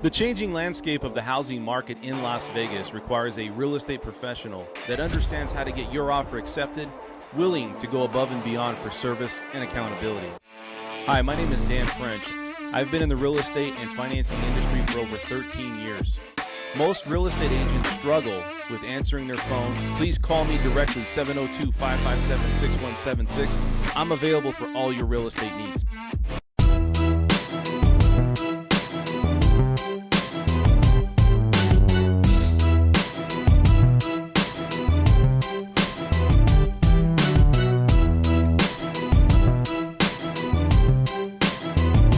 The changing landscape of the housing market in Las Vegas requires a real estate professional that understands how to get your offer accepted, willing to go above and beyond for service and accountability. Hi, my name is Dan French. I've been in the real estate and financing industry for over 13 years. Most real estate agents struggle with answering their phone. Please call me directly, 702-557-6176. I'm available for all your real estate needs.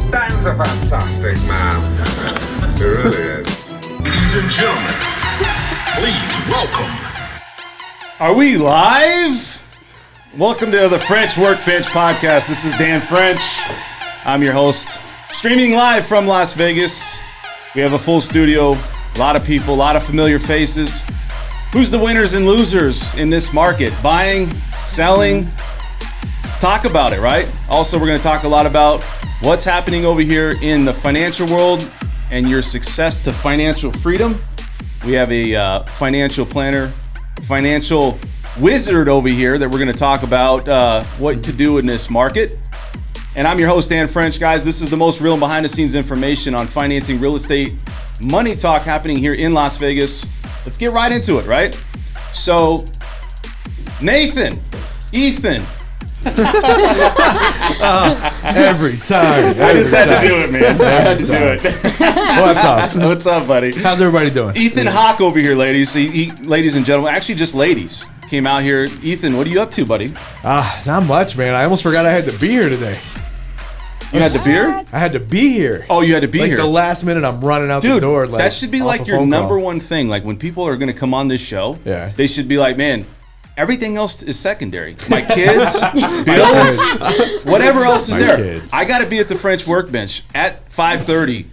Dan's a fantastic man. He really is. Ladies and gentlemen, please welcome. Are we live? Welcome to the French Workbench Podcast. This is Dan French. I'm your host. Streaming live from Las Vegas. We have a full studio, a lot of people, a lot of familiar faces. Who's the winners and losers in this market? Buying, selling? Let's talk about it, right? Also, we're going to talk a lot about what's happening over here in the financial world and your success to financial freedom. We have a financial planner, financial wizard over here that we're going to talk about what to do in this market. And I'm your host, Dan French. Guys, this is the most real and behind the scenes information on financing real estate money talk happening here in Las Vegas. Let's get right into it, right? So, Nathan, Ethan. Every time. I just had to do it, man. I had to do it. What's up? What's up, buddy? How's everybody doing? Ethan Hawk over here, ladies. Ladies and gentlemen, actually just ladies, came out here. Ethan, what are you up to, buddy? Not much, man. I almost forgot I had to be here today. You had the beer? I had to be here. Oh, you had to be like here. The last minute, I'm running out the Dude, door. Like, that should be like your number one thing. Like when people are going to come on this show, Yeah. they should be like, man, everything else is secondary. My kids, bills, whatever else is My there. kids. I got to be at the French Workbench at 5:30,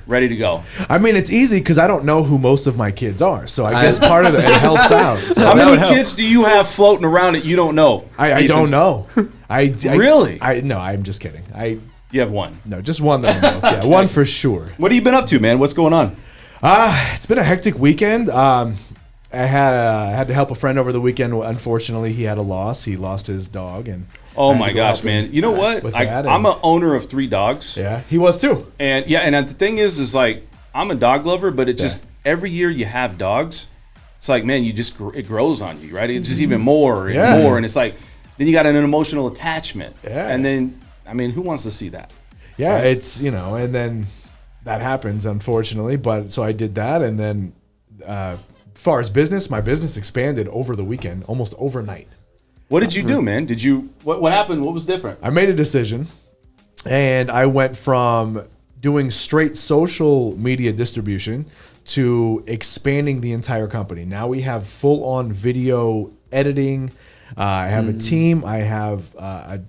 ready to go. I mean, it's easy because I don't know who most of my kids are. So I guess part of it helps out. So How many kids do you have floating around that you don't know? I Ethan? don't know. Really? No, I'm just kidding. You have one. No, just one that I know. Yeah, one for sure. What have you been up to, man? What's going on? It's been a hectic weekend. I had to help a friend over the weekend. Unfortunately, he had a loss. He lost his dog, and Oh my gosh, man! You know what? I'm an owner of 3 dogs. Yeah, he was too. And the thing is like I'm a dog lover, but it just every year you have dogs, it's like, man, it grows on you, right? It's just even more and more, and it's like then you got an emotional attachment, and then I mean, who wants to see that? Yeah, right? it's and then that happens, unfortunately. But so I did that, and then as far as business, my business expanded over the weekend, almost overnight. What did you do, man? What happened? What was different? I made a decision, and I went from doing straight social media distribution to expanding the entire company. Now we have full-on video editing. I have a team. I have a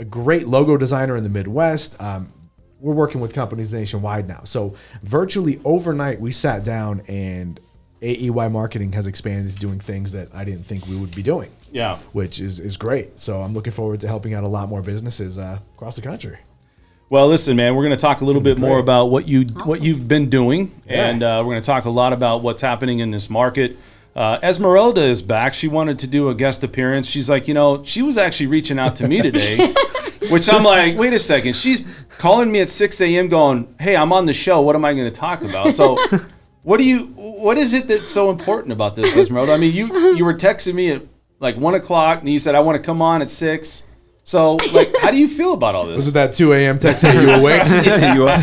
great logo designer in the Midwest. We're working with companies nationwide now. So virtually overnight, we sat down and AEY Marketing has expanded to doing things that I didn't think we would be doing. Yeah. Which is great. So I'm looking forward to helping out a lot more businesses across the country. Well, listen, man, we're going to talk a little bit more about what you've been doing, and we're going to talk a lot about what's happening in this market. Esmeralda is back. She wanted to do a guest appearance. She's like, she was actually reaching out to me today, which I'm like, wait a second. She's calling me at 6 a.m. going, hey, I'm on the show. What am I going to talk about? So what is it that's so important about this, Esmeralda? I mean, you were texting me at like 1 o'clock, and you said, I want to come on at 6. So, like, how do you feel about all this? Was it that 2 a.m. text? Hey, you awake? You up?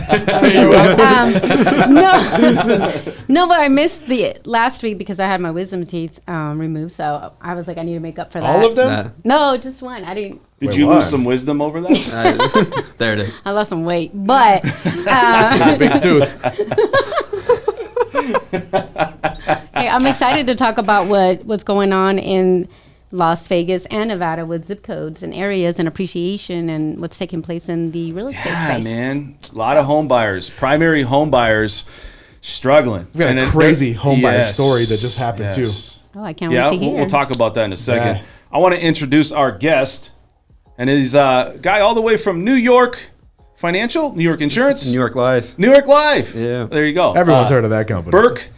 No, but I missed the last week because I had my wisdom teeth removed. So I was like, I need to make up for that. All of them? No, just one. I didn't. Did you lose some wisdom over that? There it is. I lost some weight, but Big tooth. hey, I'm excited to talk about what's going on in Las Vegas and Nevada with zip codes and areas and appreciation and what's taking place in the real estate space. Yeah, man. A lot of home buyers, primary home buyers struggling. We've got a crazy home buyer story that just happened too. Oh, I can't wait to hear. We'll talk about that in a second. Yeah. I want to introduce our guest, and he's a guy all the way from New York, Financial? New York Insurance? New York Live. New York Live. Yeah. There you go. Everyone's heard of that company. Burke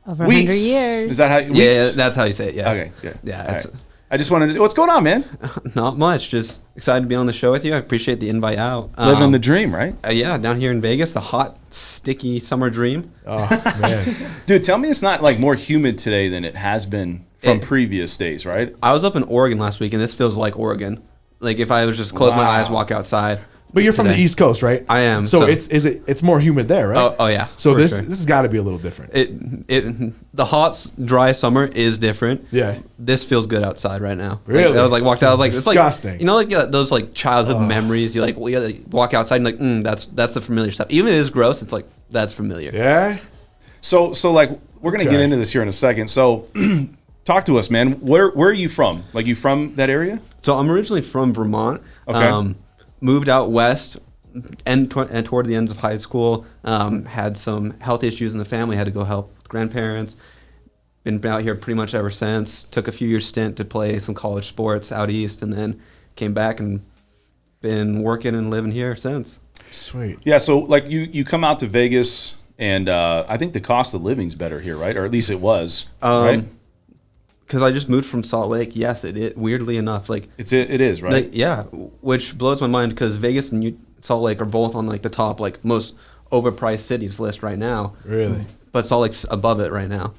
Over 100 Weeks. years. Is that how? Weeks? Yeah, that's how you say it. Yes. Okay. Good. Yeah. All It's right. I just wanted to. What's going on, man? not much. Just excited to be on the show with you. I appreciate the invite out. Living the dream, right? Yeah, down here in Vegas, the hot, sticky summer dream. Oh, man. Dude, tell me it's not like more humid today than it has been from It- previous days, right? I was up in Oregon last week, and this feels like Oregon. Like if I was just close my Wow. eyes, walk outside. But you're from the today. East Coast, right? I am, So, so- it's more humid there, right? Oh yeah. So for this sure. has got to be a little different. The hot, dry summer is different. Yeah. This feels good outside right now. Really? Like, I was like walked This out. I is was like, it's disgusting. like, you know, like those like childhood memories. You like, walk outside and like, that's the familiar stuff. Even if it is gross, it's like that's familiar. Yeah. So like we're gonna get Okay. into this here in a second. So talk to us, man. Where are you from? Like you from that area? So I'm originally from Vermont. Okay. Moved out west, and toward the ends of high school. Had some health issues in the family. Had to go help with grandparents. Been out here pretty much ever since. Took a few years stint to play some college sports out east, and then came back and been working and living here since. Sweet. Yeah. So like you come out to Vegas, and I think the cost of living's better here, right? Or at least it was, right? Because I just moved from Salt Lake. Yes, it weirdly enough, like It is, right? like, yeah, which blows my mind because Vegas and Salt Lake are both on like the top like most overpriced cities list right now. Really? But Salt Lake's above it right now.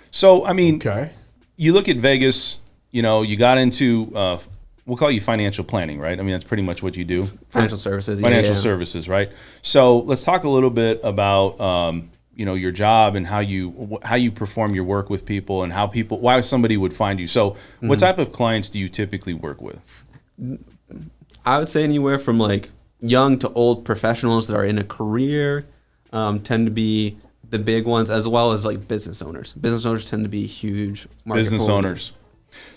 So I mean, Okay. you look at Vegas. You know, you got into we'll call you financial planning, right? I mean, that's pretty much what you do. Financial services. Financial yeah. services, right? So let's talk a little bit about you know, your job and how you perform your work with people and why somebody would find you. So what type of clients do you typically work with? I would say anywhere from like young to old professionals that are in a career tend to be the big ones, as well as like business owners. Business owners tend to be huge market Business holders. owners.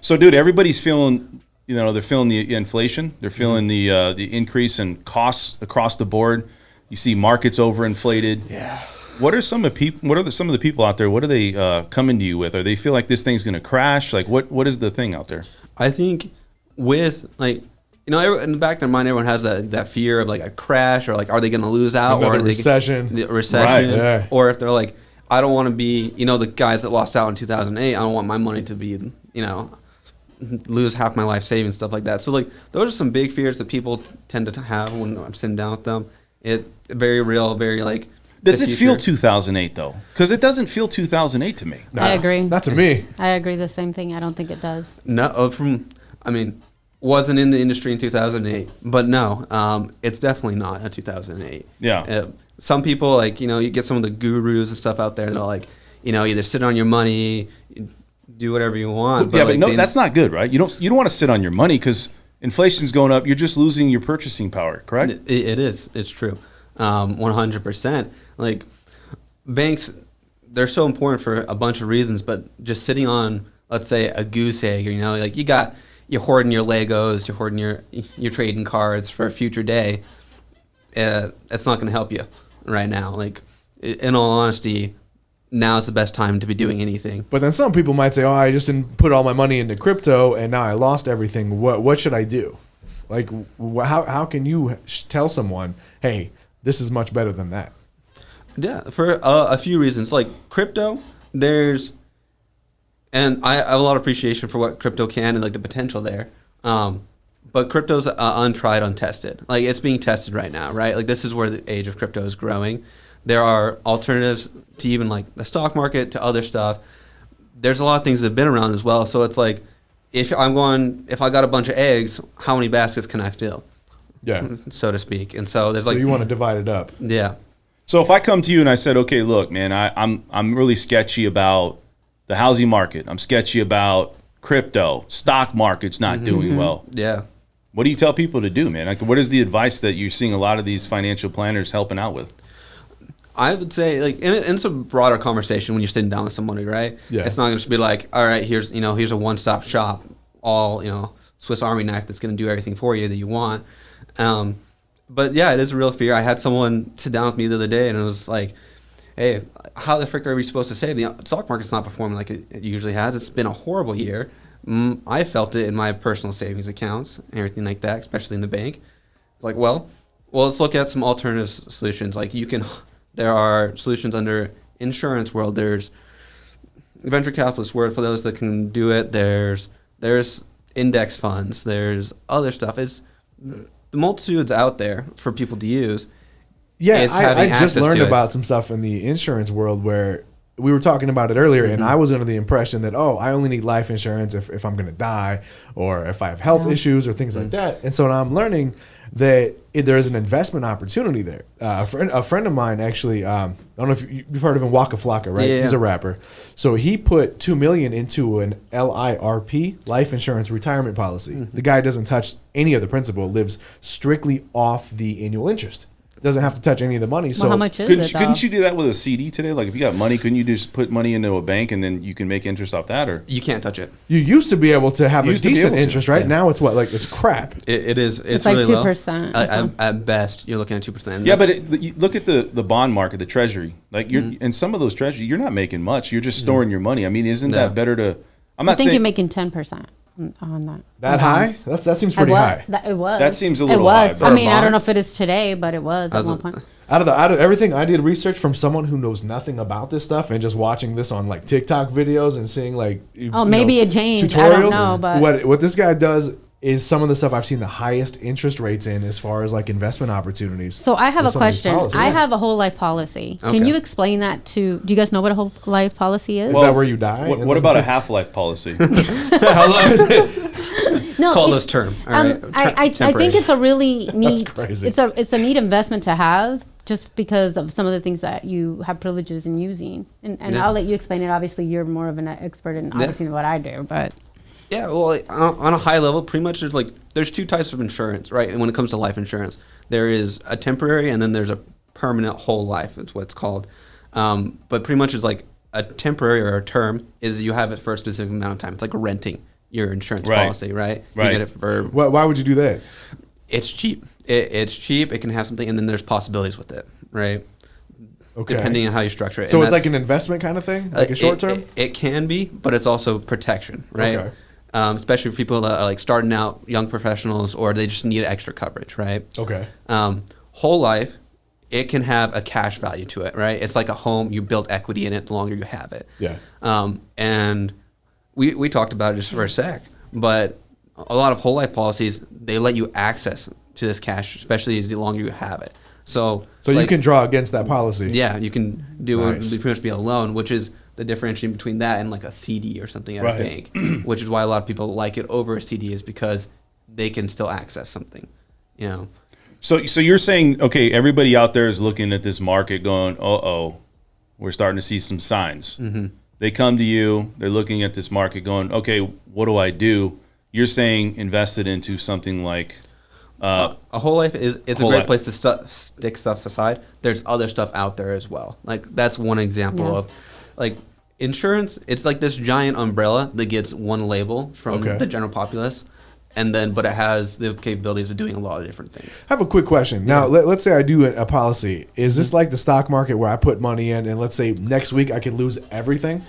So, dude, everybody's feeling, you know, they're feeling the inflation. They're feeling the increase in costs across the board. You see markets overinflated. Yeah. What are some of the people out there? What are they coming to you with? Are they feel like this thing's going to crash? Like, what is the thing out there? I think with like, you know, in the back of their mind, everyone has that fear of like a crash, or like, are they going to lose out, Another or are they recession. the recession, Right, yeah. or if they're like, I don't want to be, you know, the guys that lost out in 2008. I don't want my money to be, you know, lose half my life savings, stuff like that. So like, those are some big fears that people tend to have when I'm sitting down with them. It very real, very like. Does the it feel future. 2008 though? Because it doesn't feel 2008 to me. I agree. Not to me. I agree the same thing. I don't think it does. No, I mean, wasn't in the industry in 2008, but no, it's definitely not a 2008. Yeah. Some people, like, you know, you get some of the gurus and stuff out there that are like, you know, either sit on your money, do whatever you want. Yeah, but like, no, that's not good, right? You don't want to sit on your money because inflation's going up. You're just losing your purchasing power, correct? It is. It's true. 100%. Like, banks, they're so important for a bunch of reasons, but just sitting on, let's say, a goose egg, or, you know, like you're hoarding your Legos, you're hoarding your trading cards for a future day. It's not going to help you right now. Like, in all honesty, now is the best time to be doing anything. But then some people might say, "Oh, I just didn't put all my money into crypto, and now I lost everything. What should I do?" Like, how can you tell someone, "Hey, this is much better than that"? Yeah, for a few reasons. Like crypto, and I have a lot of appreciation for what crypto can and like the potential there. But crypto's untried, untested. Like, it's being tested right now, right? Like, this is where the age of crypto is growing. There are alternatives to even like the stock market, to other stuff. There's a lot of things that have been around as well. So it's like, if I got a bunch of eggs, how many baskets can I fill? Yeah. So to speak. And so there's So like, you want to divide it up. yeah. So if I come to you and I said, okay, look, man, I'm really sketchy about the housing market. I'm sketchy about crypto. Stock market's not doing well. Yeah. What do you tell people to do, man? Like, what is the advice that you're seeing a lot of these financial planners helping out with? I would say, like, and it's a broader conversation when you're sitting down with somebody, right? Yeah. It's not going to just be like, all right, here's a one-stop shop, all, you know, Swiss Army knife that's going to do everything for you that you want. But yeah, it is a real fear. I had someone sit down with me the other day, and it was like, hey, how the frick are we supposed to save? The stock market's not performing like it usually has. It's been a horrible year. I felt it in my personal savings accounts and everything like that, especially in the bank. It's like, well, Well, let's look at some alternative solutions. Like there are solutions under insurance world. There's venture capitalist world for those that can do it. There's index funds. There's other stuff. It's the multitudes out there for people to use. Yeah, It's I having just access learned to it. about some stuff in the insurance world where we were talking about it earlier, and I was under the impression that, I only need life insurance if I'm going to die or if I have health issues or things like that. And so now I'm learning that there is an investment opportunity there. A friend of mine actually, I don't know if you've heard of him, Waka Flocka, right? Yeah. He's a rapper. So he put $2 million into an LIRP, life insurance retirement policy. The guy doesn't touch any of the principal, lives strictly off the annual interest. Doesn't have to touch any of the money. So Well, how much is Couldn't it? you, couldn't you do that with a CD today? Like if you got money, couldn't you just put money into a bank and then you can make interest off that? Or You can't touch it. you used to be able to have a Used to be decent able to. interest, right? Yeah. Now it's what? Like it's crap. It is. It's like really low. 2% or something. At best, you're looking at 2%. yeah, but you look at the bond market, the treasury. Like you're in some of those treasury, you're not making much. You're just storing your money. I mean, isn't Yeah. that better to? I'm I not think saying you're making 10% on that. That high? That seems pretty high. It was. That seems a It little was. high, but I a mean, I bond? don't know if it is today, but it was at one point. Out of everything I did research from someone who knows nothing about this stuff and just watching this on like TikTok videos and seeing like Maybe it changed. I don't know, but what this guy does is some of the stuff I've seen the highest interest rates in as far as like investment opportunities. So I have with a some of these question. policies. I have a whole life policy. Can Okay. you explain that to? Do you guys know what a whole life policy is? Is that where you die? What about a half-life policy? How long is it? No, Call it's- this term. All right. I think it's a really neat. crazy. It's a neat investment to have, just because of some of the things that you have privileges in using. And Yeah. I'll let you explain it. Obviously, you're more of an expert in obviously what I do, but Yeah, well, like, on a high level, pretty much there's two types of insurance, right? And when it comes to life insurance, there is a temporary and then there's a permanent whole life. It's what it's called. But pretty much it's like a temporary or a term is you have it for a specific amount of time. It's like renting your insurance Right. policy, right? Right. You get it for Why would you do that? it's cheap. It's cheap. It can have something, and then there's possibilities with it, right? Okay. Depending on how you structure it. So And it's like that's- an investment kind of thing, like a short term. It can be, but it's also protection, right? Okay. Especially for people that are like starting out, young professionals, or they just need extra coverage, right? Okay. Whole life, it can have a cash value to it, right? It's like a home. You build equity in it the longer you have it. Yeah. And we talked about it just for a sec, but a lot of whole life policies, they let you access to this cash, especially as the longer you have it. So So like, you can draw against that policy. yeah, you can do Nice. it pretty much be a loan, which is the differentiation between that and like a CD or something at Right. a bank, which is why a lot of people like it over a CD is because they can still access something, you know. So you're saying, okay, everybody out there is looking at this market going, we're starting to see some signs. Mm-hmm. They come to you, they're looking at this market going, okay, what do I do? You're saying invest it into something like A whole life is it's a Whole great life. place to stick stuff aside. There's other stuff out there as well. Like that's one example Yeah. of like insurance. It's like this giant umbrella that gets one label from Okay. the general populace, and then but it has the capabilities of doing a lot of different things. I have a quick question. Now, let's say I do a policy. Is this like the stock market where I put money in, and let's say next week I could lose everything?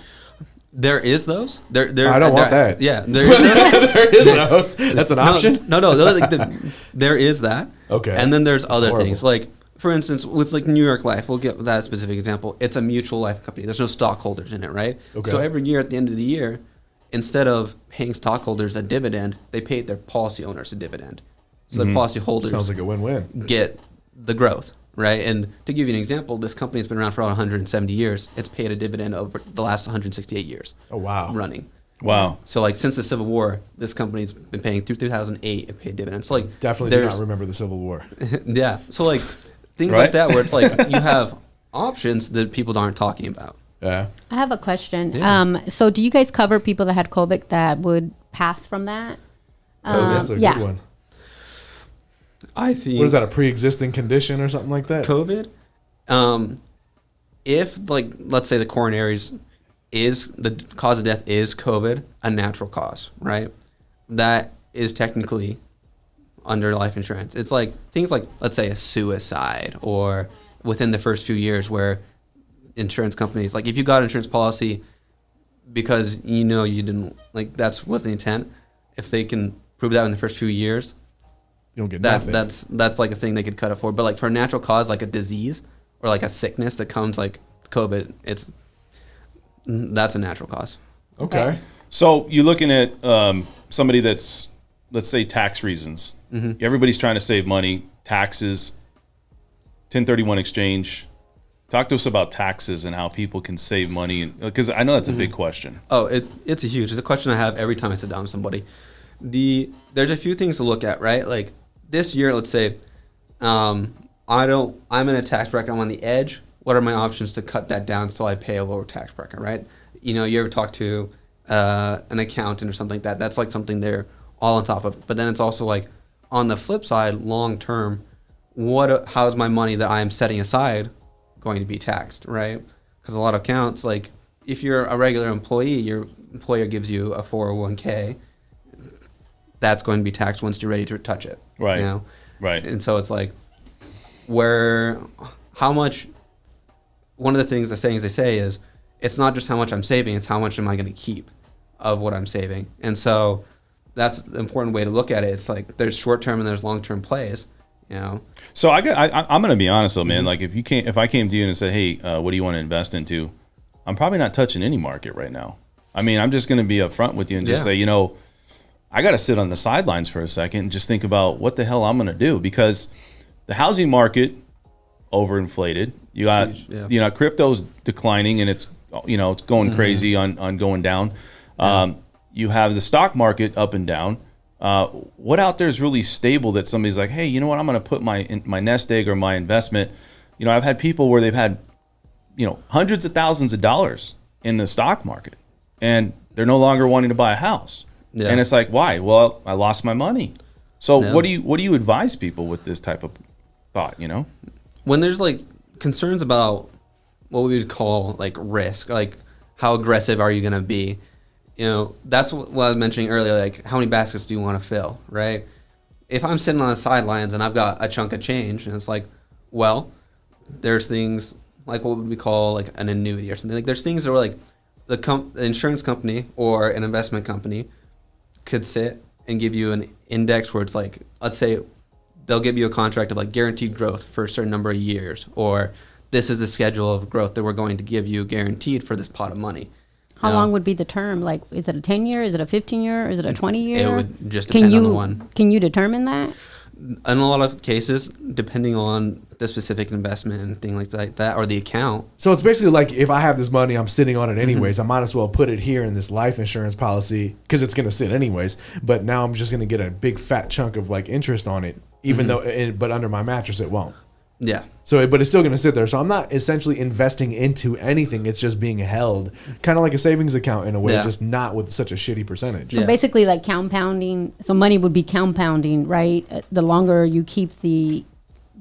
There is those. There. I don't want that. Yeah. There There is those. That's an option. No. There is that. Okay. And then there's other horrible. things like, for instance, with like New York Life, we'll get that specific example. It's a mutual life company. There's no stockholders in it, right? Okay. So every year at the end of the year, instead of paying stockholders a dividend, they pay their policy owners a dividend. So the policy holders Sounds like a win-win. get the growth, right? And to give you an example, this company has been around for 170 years. It's paid a dividend over the last 168 years. Oh, wow. Running. wow. So like since the Civil War, this company's been paying through 2008. It paid dividends. So like Definitely do there's not remember the Civil War. yeah. So like things Right? like that where it's like you have options that people aren't talking about. Yeah. I have a question. Yeah. So do you guys cover people that had COVID that would pass from that? That's a yeah. good one. I think What is that, a pre-existing condition or something like that? COVID. If like let's say the coronaries is the cause of death is COVID, a natural cause, right? That is technically under life insurance. It's like things like let's say a suicide or within the first few years where insurance companies like if you got an insurance policy because you know you didn't like that's was the intent. If they can prove that in the first few years, You don't get nothing. That's like a thing they could cut it for. But like for a natural cause, like a disease or like a sickness that comes like COVID, that's a natural cause. Okay. So you're looking at somebody that's, let's say, tax reasons. Everybody's trying to save money, taxes, 1031 exchange. Talk to us about taxes and how people can save money, because I know that's a big question. Oh, it's a question I have every time I sit down with somebody. There's a few things to look at, right? Like this year, let's say, I'm in a tax bracket, I'm on the edge. What are my options to cut that down so I pay a lower tax bracket, right? You know, you ever talk to an accountant or something like that? That's like something they're all on top of. But then it's also like on the flip side, long term, how is my money that I am setting aside going to be taxed, right? Because a lot of accounts, like if you're a regular employee, your employer gives you a 401k, that's going to be taxed once you're ready to touch it. Right. You know? Right. And so it's like, how much, one of the things they say is, it's not just how much I'm saving, it's how much am I going to keep of what I'm saving. And so that's the important way to look at it. It's like there's short-term and there's long-term plays, you know. So I'm going to be honest though, man. Like if I came to you and said, hey, what do you want to invest into? I'm probably not touching any market right now. I mean, I'm just going to be upfront with you and just say, you know, I got to sit on the sidelines for a second and just think about what the hell I'm going to do, because the housing market overinflated. You got, crypto's declining and it's going crazy on going down. You have the stock market up and down. What out there is really stable that somebody's like, hey, you know what? I'm going to put my nest egg or my investment. You know, I've had people where they've had, hundreds of thousands of dollars in the stock market and they're no longer wanting to buy a house. Yeah. And it's like, why? Well, I lost my money. So what do you advise people with this type of thought, When there's like concerns about what we would call like risk, like how aggressive are you going to be? That's what I was mentioning earlier, like how many baskets do you want to fill, right? If I'm sitting on the sidelines and I've got a chunk of change and it's like, well, there's things like what would we call like an annuity or something. Like there's things that were like the insurance company or an investment company could sit and give you an index where it's like, let's say they'll give you a contract of like guaranteed growth for a certain number of years, or this is the schedule of growth that we're going to give you guaranteed for this pot of money. How long would be the term? Like, is it a 10-year? Is it a 15-year? Is it a 20-year? It would just depend on the one. Can you determine that? In a lot of cases, depending on the specific investment and things like that, or the account. So it's basically like if I have this money, I'm sitting on it anyways. I might as well put it here in this life insurance policy because it's going to sit anyways. But now I'm just going to get a big fat chunk of like interest on it, even though, but under my mattress it won't. Yeah. So, but it's still going to sit there. So I'm not essentially investing into anything. It's just being held, kind of like a savings account in a way, just not with such a shitty percentage. So basically, like compounding. So money would be compounding, right? The longer you keep the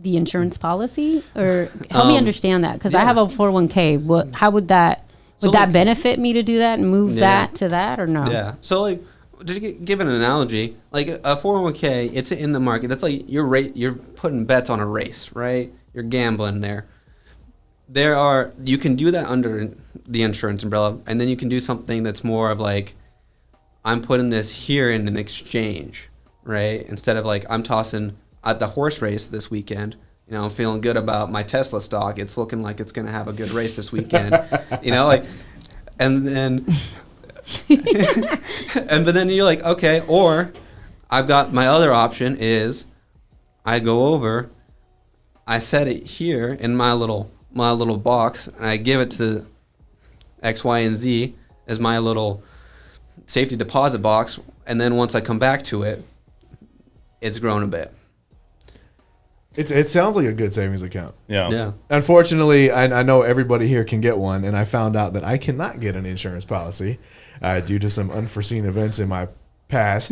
insurance policy, or help me understand that, because I have a 401k. How would that benefit me to do that and move that to that, or no? Yeah. So like, to give an analogy, like a 401k, it's in the market. That's like you're putting bets on a race, right? You're gambling there. You can do that under the insurance umbrella, and then you can do something that's more of like, I'm putting this here in an exchange, right? Instead of like, I'm tossing at the horse race this weekend, I'm feeling good about my Tesla stock. It's looking like it's going to have a good race this weekend, and then... but then you're like, okay, or I've got my other option is I go over, I set it here in my little box, and I give it to X, Y, and Z as my little safety deposit box, and then once I come back to it, it's grown a bit. It sounds like a good savings account. Yeah. Unfortunately, I know everybody here can get one, and I found out that I cannot get an insurance policy due to some unforeseen events in my past.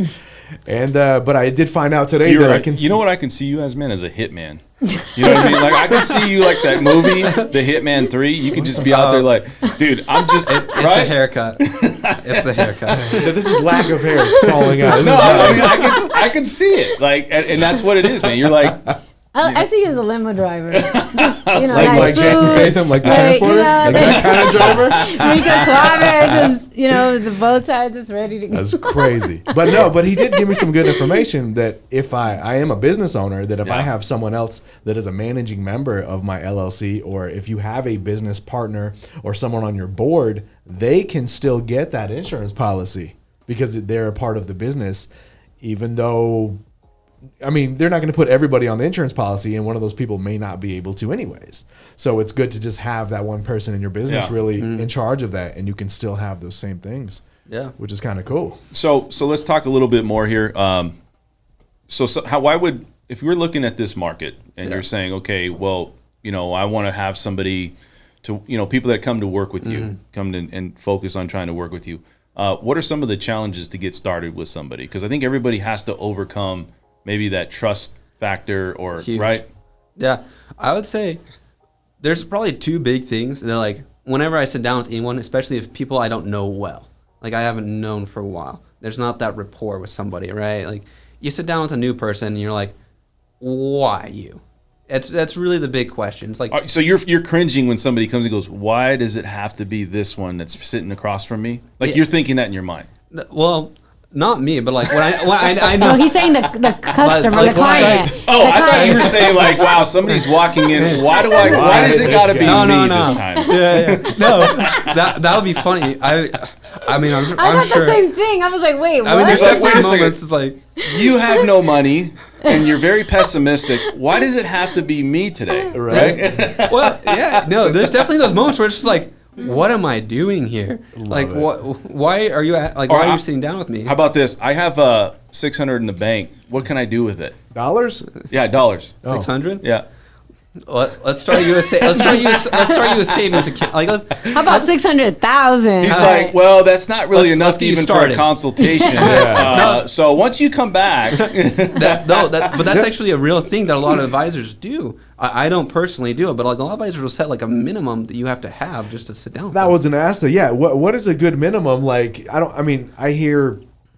And but I did find out today that I can. You know what I can see you as, man, as a hitman. You know what I mean? Like I can see you like that movie, The Hitman 3. You can just be out there like, dude, I'm just it's the haircut. It's the haircut. This is lack of hair. It's falling out. No, I mean I can see it. Like, and that's what it is, man. You're like, I see you as a limo driver. Just, like nice Jason suit, Statham, like the right, transporter, like that kind of driver. Rico Suave, just the bow tie, just ready to go. That's crazy. But he did give me some good information that if I am a business owner, that if I have someone else that is a managing member of my LLC, or if you have a business partner or someone on your board, they can still get that insurance policy because they're a part of the business, even though, I mean, they're not going to put everybody on the insurance policy, and one of those people may not be able to anyways. So it's good to just have that one person in your business really in charge of that, and you can still have those same things. Yeah, which is kind of cool. So let's talk a little bit more here. Why would, if you're looking at this market and you're saying, okay, well, I want to have somebody to, people that come to work with you, come in and focus on trying to work with you. What are some of the challenges to get started with somebody? Because I think everybody has to overcome maybe that trust factor, or Huge. Right? Yeah, I would say there's probably two big things. They're like, whenever I sit down with anyone, especially if people I don't know well, like I haven't known for a while, there's not that rapport with somebody, right? Like you sit down with a new person and you're like, why you? That's really the big question. It's like, so you're cringing when somebody comes and goes, why does it have to be this one that's sitting across from me? Like you're thinking that in your mind. Well, not me, but like when I know. No, he's saying the customer, the client. I thought you were saying like, wow, somebody's walking in. Why does it got to be me this time? Yeah. No, that would be funny. I mean, I'm thought sure. the same thing. I was like, wait, what? I mean, there's like, wait a moments. It's like, you have no money and you're very pessimistic. Why does it have to be me today? Right? Well, yeah, no, there's definitely those moments where it's just like, what am I doing here? Like, why are you why are you sitting down with me? How about this? I have $600 in the bank. What can I do with it? Dollars? Yeah, dollars. 600? Yeah. Let's start you a savings account. Like, how about 600,000? He's like, well, that's not really enough let's get you even for a started. consultation. So once you come back, but that's actually a real thing that a lot of advisors do. I don't personally do it, but like a lot of advisors will set like a minimum that you have to have just to sit down. That was an ask. Yeah, what is a good minimum? Like,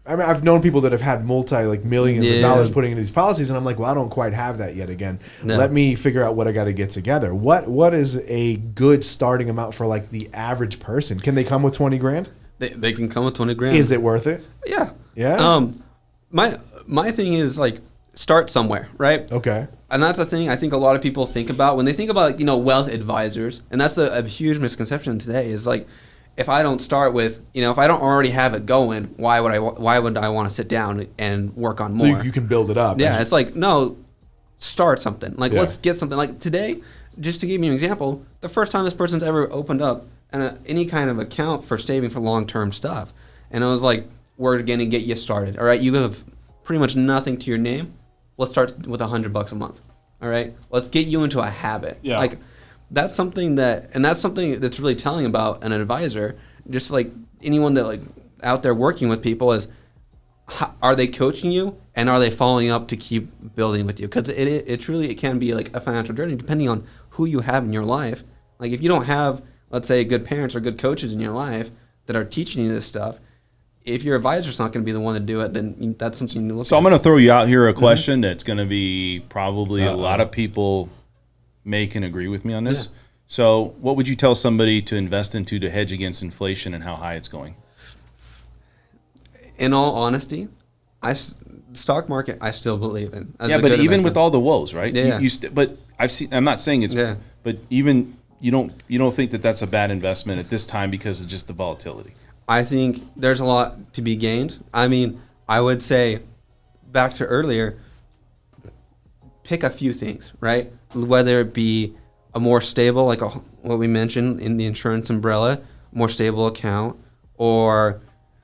I've known people that have had millions of dollars putting into these policies, and I'm like, well, I don't quite have that yet. Again, let me figure out what I got to get together. What is a good starting amount for like the average person? Can they come with 20 grand? They can come with 20 grand. Is it worth it? Yeah. Yeah. My thing is like start somewhere, right? Okay. And that's the thing I think a lot of people think about when they think about wealth advisors, and that's a huge misconception today. Is like, if I don't start with, if I don't already have it going, why would I want to sit down and work on more? So you can build it up. Yeah, it's like, no, start something. Like, let's get something. Like today, just to give you an example, the first time this person's ever opened up any kind of account for saving for long-term stuff. And I was like, we're going to get you started. All right, you have pretty much nothing to your name. Let's start with $100 a month. All right, let's get you into a habit. Yeah. Like, that's something that's really telling about an advisor. Just like anyone that like out there working with people is, are they coaching you and are they following up to keep building with you? Because it truly can be like a financial journey depending on who you have in your life. Like if you don't have, let's say, good parents or good coaches in your life that are teaching you this stuff, if your advisor's not going to be the one to do it, then that's something you look at. So I'm going to throw you out here a question that's going to be probably a lot of people may can agree with me on this. Yeah. So what would you tell somebody to invest into to hedge against inflation and how high it's going? In all honesty, stock market I still believe in. Yeah, but even with all the woes, right? Yeah. But I'm not saying it's. Yeah. But even you don't think that that's a bad investment at this time because of just the volatility. I think there's a lot to be gained. I mean, I would say, back to earlier, pick a few things, right? Whether it be a more stable, like what we mentioned in the insurance umbrella, more stable account, or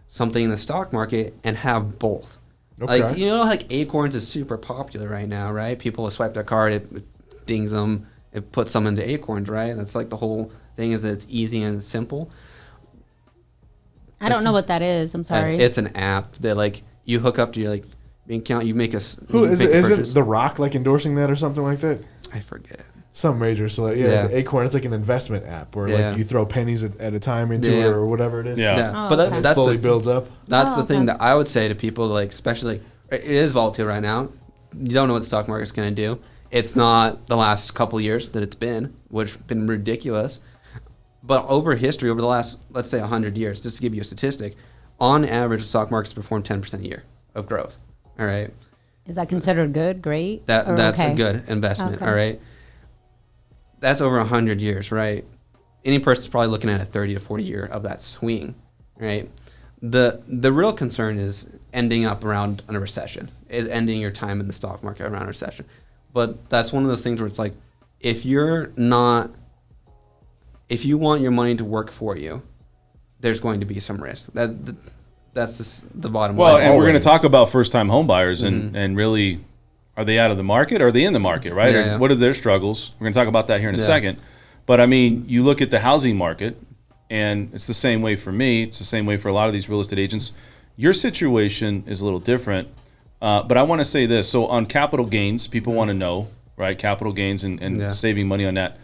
something in the stock market, and have both. Okay. Like, like Acorns is super popular right now, right? People swipe their card, it dings them, it puts them into Acorns, right? That's like the whole thing is that it's easy and simple. I don't know what that is. I'm sorry. It's an app that like you hook up to your like bank account. You make a who is it? Isn't The Rock like endorsing that or something like that? I forget. Some major Acorn. It's like an investment app where like you throw pennies at a time into it or whatever it is. Oh, but okay. that slowly builds up. That's the thing that I would say to people, like especially it is volatile right now. You don't know what the stock market's going to do. It's not the last couple of years that it's been, which has been ridiculous. But over history, over the last, let's say 100 years, just to give you a statistic, on average, the stock market's performed 10% a year of growth. All right. Is that considered good, great? That's okay? a good investment. Okay. All right. That's over 100 years, right? Any person's probably looking at a 30 to 40 year of that swing, right? The real concern is ending up around a recession, is ending your time in the stock market around a recession. But that's one of those things where it's like, if you want your money to work for you, there's going to be some risk. That's just the bottom line. Well, and we're going to talk about first-time home buyers and really, are they out of the market or are they in the market, right? Yeah. Or what are their struggles? We're going to talk about that here in a second. But, I mean, you look at the housing market, and it's the same way for me. It's the same way for a lot of these real estate agents. Your situation is a little different. But I want to say this. So on capital gains, people want to know, right, capital gains and saving money on that.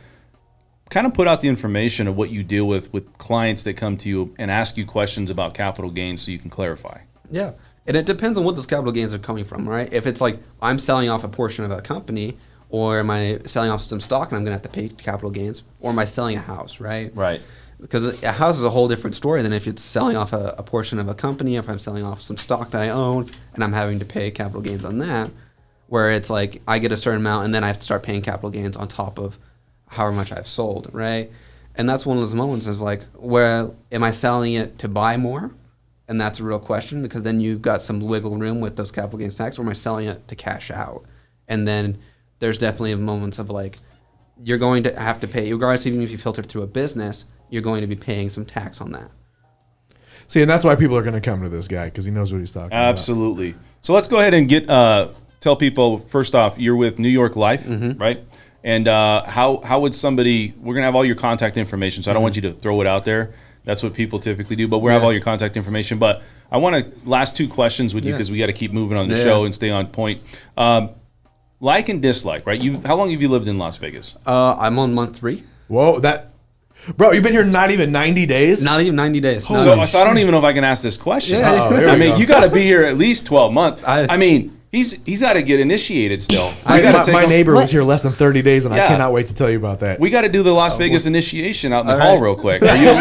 Kind of put out the information of what you deal with clients that come to you and ask you questions about capital gains so you can clarify. Yeah. And it depends on what those capital gains are coming from, right? If it's like I'm selling off a portion of a company, or am I selling off some stock and I'm going to have to pay capital gains, or am I selling a house, right? Right. Because a house is a whole different story than if it's selling off a portion of a company, if I'm selling off some stock that I own and I'm having to pay capital gains on that, where it's like I get a certain amount and then I have to start paying capital gains on top of however much I've sold, right? And that's one of those moments is like, where am I selling it to buy more? And that's a real question, because then you've got some wiggle room with those capital gains tax, or am I selling it to cash out? And then there's definitely moments of like, you're going to have to pay, regardless, even if you filter through a business, you're going to be paying some tax on that. See, and that's why people are going to come to this guy, because he knows what he's talking about. Absolutely. So let's go ahead and tell people, first off, you're with New York Life, right? And how would somebody, we're going to have all your contact information, so I don't want you to throw it out there. That's what people typically do, but we'll have all your contact information. But I want to, last two questions with you, because we got to keep moving on the show and stay on point. Like and dislike, right? How long have you lived in Las Vegas? I'm on month 3. Whoa, bro, you've been here not even 90 days? Not even 90 days. So I don't even know if I can ask this question. Yeah. Here I we mean, go. you got to be here at least 12 months. I mean, he's got to get initiated still. My neighbor was here less than 30 days, and I cannot wait to tell you about that. We got to do the Las Vegas initiation out in the hall real quick. Are you,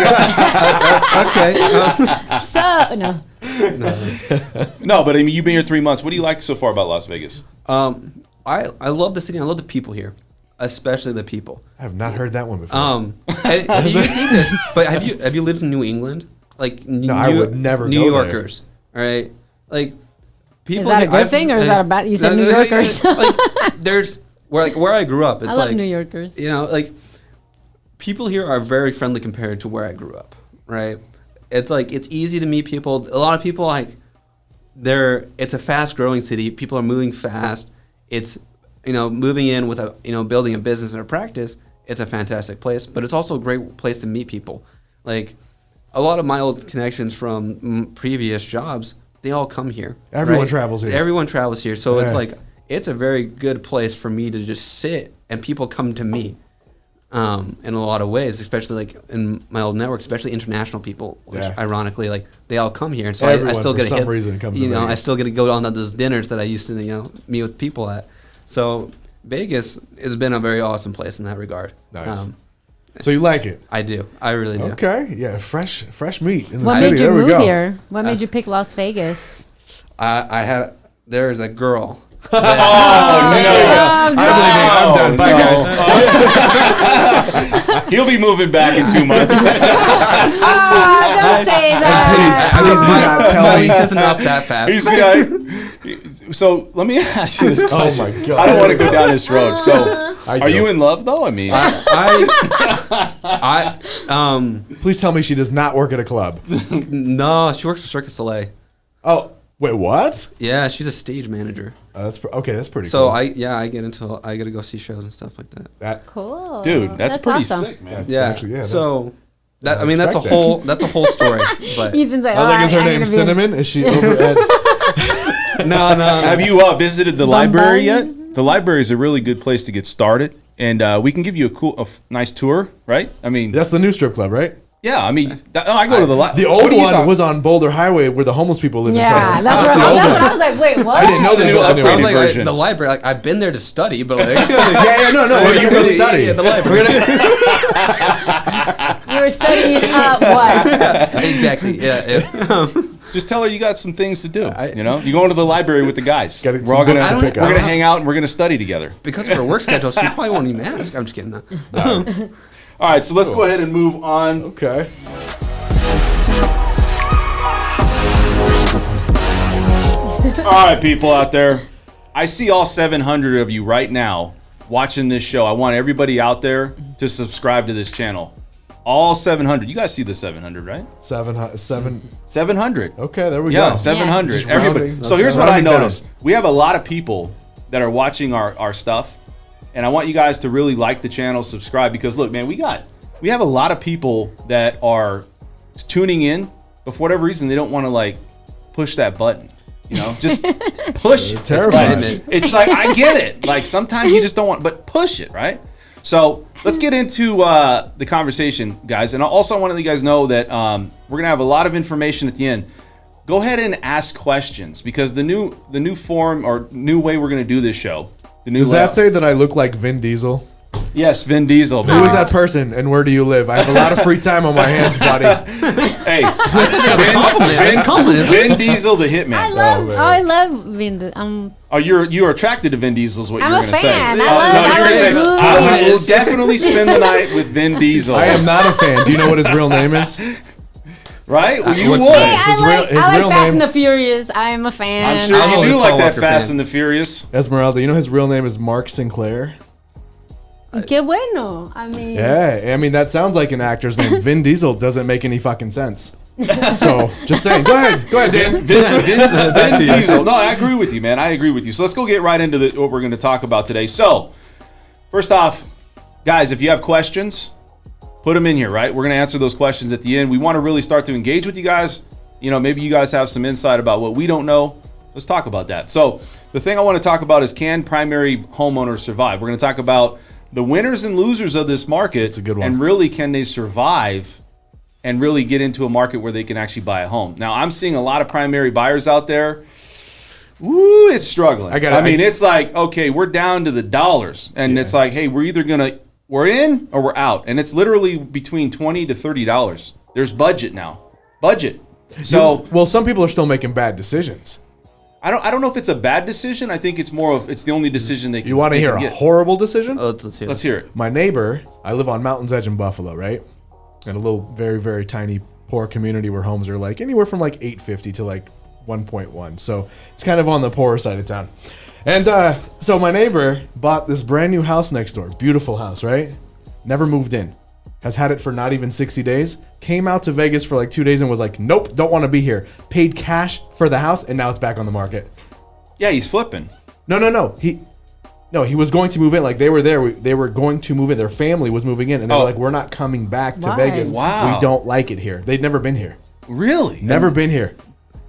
Okay. So no. no, but I mean, you've been here 3 months. What do you like so far about Las Vegas? I love the city. I love the people here, especially the people. I have not heard that one before. And you think this, but have you lived in New England? Like I would never New go there. Yorkers, all right? Like people. Is that a here- good thing or is that a bad? You said New Yorkers. Like there's where I grew up. It's I love like New Yorkers. You know, like people here are very friendly compared to where I grew up, right? It's like it's easy to meet people. A lot of people like it's a fast growing city. People are moving fast. It's moving in with building a business and a practice. It's a fantastic place, but it's also a great place to meet people. Like a lot of my old connections from previous jobs, they all come here. Everyone right? travels here. Everyone travels here, so it's Yeah. like it's a very good place for me to just sit and people come to me. In a lot of ways, especially like in my old network, especially international people, which ironically, like they all come here, and so I still get for a some hit. reason comes to I Vegas. still get to go on those dinners that I used to, meet with people at. So Vegas has been a very awesome place in that regard. Nice. So you like it? I do. I really do. Okay. Yeah. Fresh meat in the What city. made you There we move go. here? What made you pick Las Vegas? There's a girl. Oh, no. I believe it. I'm done. Bye, guys. He'll be moving back in 2 months. Don't say that. Please do not tell My me. lease isn't up that fast. So let me ask you this question. my God. I don't want to go down this road. So I are do. you in love though? I mean, Please tell me she does not work at a club. No, she works for Cirque du Soleil. Oh, wait, what? Yeah, she's a stage manager. Okay. That's pretty So cool. I get to go see shows and stuff like that. Cool. dude, that's pretty awesome. sick, man. That's actually, yeah. So that's I expect that's a whole story. But Ethan's like, I was like, is her I name need to be Cinnamon? Is she over at? no. Have you visited the Bum library Bums? yet? The library is a really good place to get started, and we can give you a nice tour, right? I mean, That's the new strip club, right? Yeah, I mean, I go to the The old one was on Boulder Highway where the homeless people live. Yeah, in that's what I was like. Wait, what? I didn't know the they new built the new upgraded one. I was like, version. the library. Like, I've been there to study, but like, No. Where You go study. Yeah, the library. You were studying what? Exactly. Yeah. Just tell her you got some things to do. You know, you go into the library with the guys. Got We're some all gonna books to we're pick gonna up. hang out and we're gonna study together. Because of her work schedule, she probably won't even ask. I'm just kidding. No. All right, so let's go ahead and move on. Okay. All right, people out there, I see all 700 of you right now watching this show. I want everybody out there to subscribe to this channel. All 700. You guys see the 700, right? 700. Okay, there we Yeah, go. 700. Just Everybody. rounding. So here's Let's what I round it down. noticed. We have a lot of people that are watching our stuff, and I want you guys to really like the channel, subscribe, because look, man, we have a lot of people that are tuning in, but for whatever reason, they don't want to like push that button. You know, just push it. Terrifying. It's like, I get it. Like sometimes you just don't want, but push it, right? So let's get into the conversation, guys. And also I want to let you guys know that we're going to have a lot of information at the end. Go ahead and ask questions, because the new form or new way we're going to do this show. The new Does layout. that say that I look like Vin Diesel? Yes, Vin Diesel. Who is that person and where do you live? I have a lot of free time on my hands, buddy. Hey, That's a compliment. Vin Diesel, the hitman. I love Vin. Oh, you're attracted to Vin Diesel is what I'm you're a going to say. fan. Oh, I love you're his gonna movies. I will definitely spend the night with Vin Diesel. I am not a fan. Do you know what his real name is? Right? Well, you would. What's Hey, His I like real Fast name- and the Furious. I am a fan. I'm sure I'm you only do a like Paul that Walker Fast fan. and the Furious. Esmeralda, you know his real name is Mark Sinclair? Que bueno. I mean, Yeah, I mean, that sounds like an actor's name. Vin Diesel doesn't make any fucking sense. So, just saying. Go ahead, Dan. Vin Diesel. No, I agree with you, man. I agree with you. So let's go get right into what we're going to talk about today. So, first off, guys, if you have questions, put them in here, right? We're going to answer those questions at the end. We want to really start to engage with you guys. You know, maybe you guys have some insight about what we don't know. Let's talk about that. So, the thing I want to talk about is, can primary homeowners survive? We're going to talk about the winners and losers of this market. That's a good one. And really, can they survive and really get into a market where they can actually buy a home? Now, I'm seeing a lot of primary buyers out there. Woo, it's struggling. I mean, it's like, okay, we're down to the dollars. And it's like, hey, we're either we're in or we're out. And it's literally between $20 to $30. There's budget now. Budget. So, Well, some people are still making bad decisions. I don't know if it's a bad decision. I think it's more of, it's the only decision they can You want to they hear can a get. horrible decision? Let's hear. Let's hear it. My neighbor, I live on Mountain's Edge in Buffalo, right? In a little very, very tiny, poor community where homes are like anywhere from like 850 to like 1.1. So it's kind of on the poorer side of town. And so my neighbor bought this brand new house next door. Beautiful house, right? Never moved in. Has had it for not even 60 days. Came out to Vegas for like 2 days and was like, nope, don't want to be here. Paid cash for the house and now it's back on the market. Yeah, he's flipping. No. He was going to move in. Like they were there. They were going to move in. Their family was moving in, and they were like, "We're not coming back to Why? Vegas. Wow. We don't like it here." They'd never been here. Really? Never been here.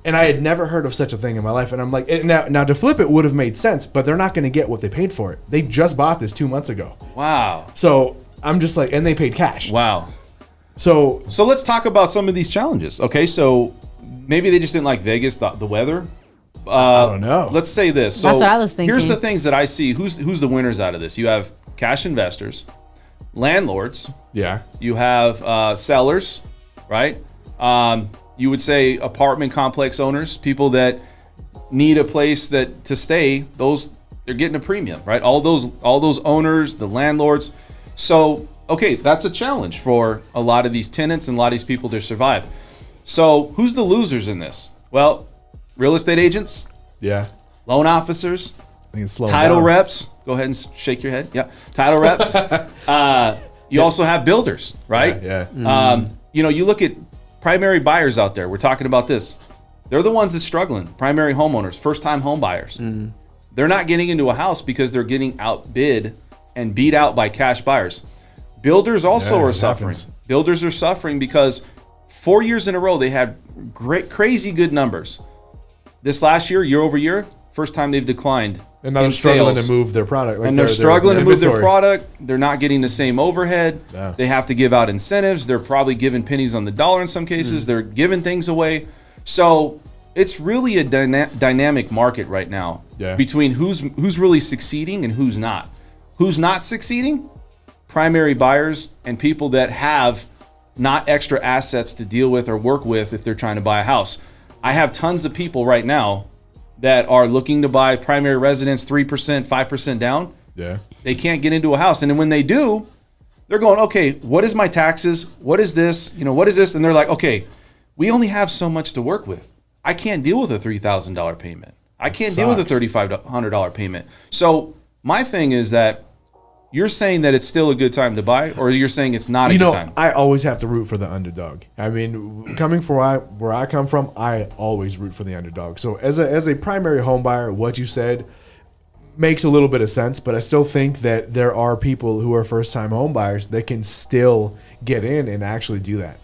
And I had never heard of such a thing in my life. And I'm like, now to flip it would have made sense, but they're not going to get what they paid for it. They just bought this 2 months ago. Wow. So I'm just like, and they paid cash. Wow. So So let's talk about some of these challenges. Okay, so maybe they just didn't like Vegas, the weather. I don't know. Let's say this. So That's what I was thinking. Here's the things that I see. Who's the winners out of this? You have cash investors, landlords. Yeah. You have sellers, right? You would say apartment complex owners, people that need a place to stay. Those, they're getting a premium, right? All those owners, the landlords. So okay, that's a challenge for a lot of these tenants and a lot of these people to survive. So who's the losers in this? Well, real estate agents, Yeah. loan officers, I think it's slowing title down. reps. Go ahead and shake your head. Yeah, title reps. You also have builders, right? Yeah. You know, you look at primary buyers out there. We're talking about this. They're the ones that's struggling. Primary homeowners, first-time home buyers. They're not getting into a house because they're getting outbid and beat out by cash buyers. Builders also Yeah, are it suffering. happens. Builders are suffering because 4 years in a row they had crazy good numbers. This last year over year, first time they've declined And now they're in struggling sales. to move their product. Like And they're their struggling to move their inventory. product. They're not getting the same overhead. Yeah. They have to give out incentives. They're probably giving pennies on the dollar in some cases. They're giving things away. So it's really a dynamic market right now between who's really succeeding and who's not. Who's not succeeding? Primary buyers and people that have not extra assets to deal with or work with if they're trying to buy a house. I have tons of people right now that are looking to buy primary residence 3%, 5% down. Yeah. They can't get into a house. And then when they do, they're going, okay, what is my taxes? What is this? What is this? And they're like, okay, we only have so much to work with. I can't deal with a $3,000 payment. I can't deal with a $3,500 payment. So my thing is that you're saying that it's still a good time to buy, or you're saying it's not a good time? I always have to root for the underdog. I mean, coming from where I come from, I always root for the underdog. So as a primary home buyer, what you said makes a little bit of sense, but I still think that there are people who are first-time home buyers that can still get in and actually do that.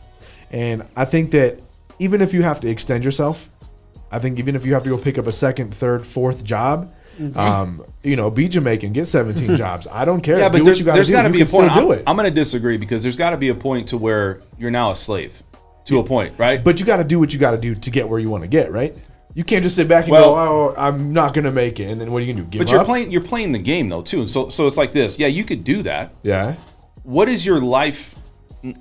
And I think that even if you have to extend yourself, I think even if you have to go pick up a second, third, fourth job, be Jamaican, get 17 jobs. I don't care. Yeah, but do what you gotta there's do. got to You be a can point. still do it. I'm going to disagree because there's got to be a point to where you're now a slave to a point, right? But you got to do what you got to do to get where you want to get, right? You can't just sit back and Well- go, "Oh, I'm not going to make it," and then what are you going to do? Give But up? you're playing the game though too. So it's like this. Yeah, you could do that. Yeah. What is your life,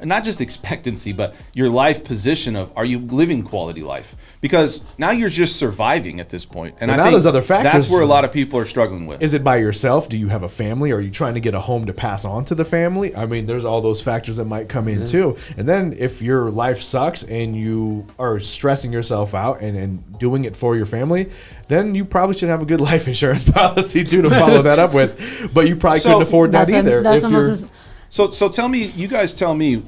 not just expectancy, but your life position of, are you living quality life? Because now you're just surviving at this point. And But I now think there's other factors. that's where a lot of people are struggling with. Is it by yourself? Do you have a family? Are you trying to get a home to pass on to the family? I mean, there's all those factors that might come in too. And then if your life sucks and you are stressing yourself out and doing it for your family, then you probably should have a good life insurance policy too to follow that up with. But you probably couldn't afford that either. So tell me, you guys tell me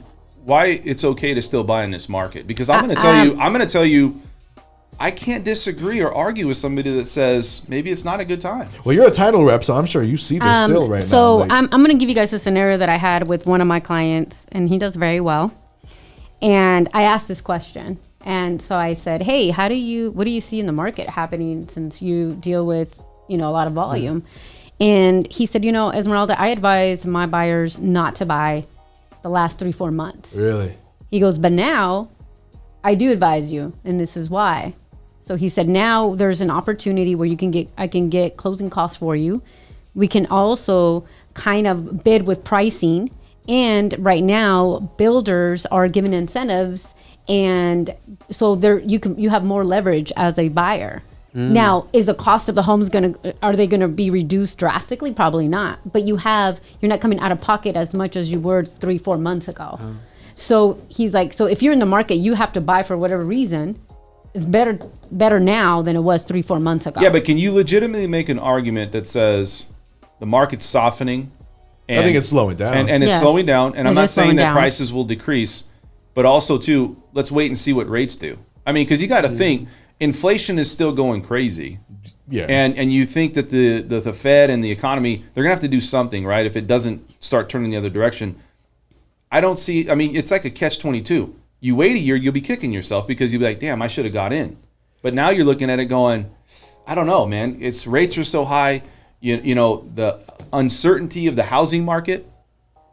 why it's okay to still buy in this market, because I'm going to tell you, I can't disagree or argue with somebody that says maybe it's not a good time. Well, you're a title rep, so I'm sure you see this still right now. So Like, I'm going to give you guys a scenario that I had with one of my clients, and he does very well. And I asked this question, and so I said, "Hey, what do you see in the market happening since you deal with a lot of volume?" And he said, Esmeralda, I advise my buyers not to buy the last 3-4 months. really? He goes, but now I do advise you, and this is why. So he said, now there's an opportunity where I can get closing costs for you. We can also kind of bid with pricing. And right now, builders are giving incentives, and so you have more leverage as a buyer. Now, is the cost of the homes are they gonna be reduced drastically? Probably not. But you're not coming out of pocket as much as you were 3-4 months ago. So he's like, so if you're in the market, you have to buy for whatever reason. It's better now than it was 3-4 months ago. Yeah, but can you legitimately make an argument that says the market's softening? I think it's slowing down. And it's Yes, slowing down. And it I'm not is saying slowing that down. prices will decrease, but also too, let's wait and see what rates do. I mean, because you got to think, inflation is still going crazy. Yeah. And you think that the Fed and the economy, they're gonna have to do something, right? If it doesn't start turning the other direction. It's like a catch-22. You wait a year, you'll be kicking yourself because you'll be like, damn, I should have got in. But now you're looking at it going, I don't know, man. Rates are so high. The uncertainty of the housing market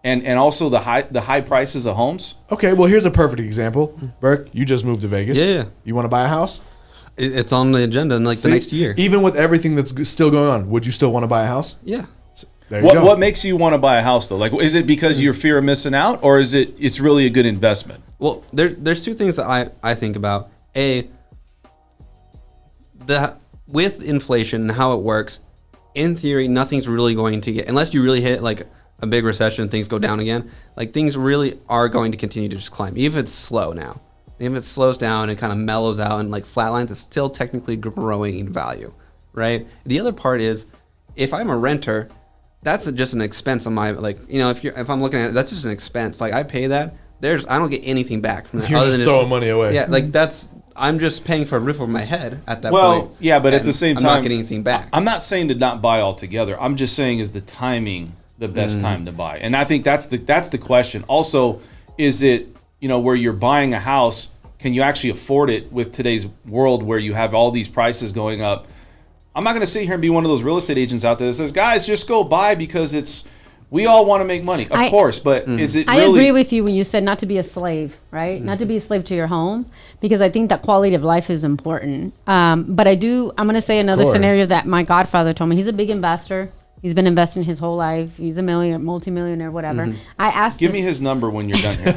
and also the high prices of homes. Okay, well, here's a perfect example. Burke, you just moved to Vegas. Yeah. You want to buy a house? It's on the agenda in the next year. Even with everything that's still going on, would you still want to buy a house? Yeah. There you go. What makes you want to buy a house though? Like, is it because you fear of missing out, or is it's really a good investment? Well, there's two things that I think about. With inflation and how it works, in theory, nothing's really going to get, unless you really hit like a big recession, things go down again. Like, things really are going to continue to just climb, even if it's slow now. Even if it slows down and kind of mellows out and like flatlines, it's still technically growing in value, right? The other part is, if I'm a renter, that's just an expense on my, if I'm looking at it, that's just an expense. Like, I pay that. I don't get anything back from that. You're just throwing money away. Yeah, like I'm just paying for a roof over my head at that point. Well, yeah, but at the same time, I'm not getting anything back. I'm not saying to not buy altogether. I'm just saying, is the timing the best time to buy? And I think that's the question. Also, is it, where you're buying a house, can you actually afford it with today's world where you have all these prices going up? I'm not going to sit here and be one of those real estate agents out there that says, guys, just go buy because we all want to make money. Of course, but is it really? I agree with you when you said not to be a slave, right? Not to be a slave to your home, because I think that quality of life is important. But I'm going to say another scenario that my godfather told me. He's a big investor. He's been investing his whole life. He's a multimillionaire, whatever. I asked Give me his number when you're done here.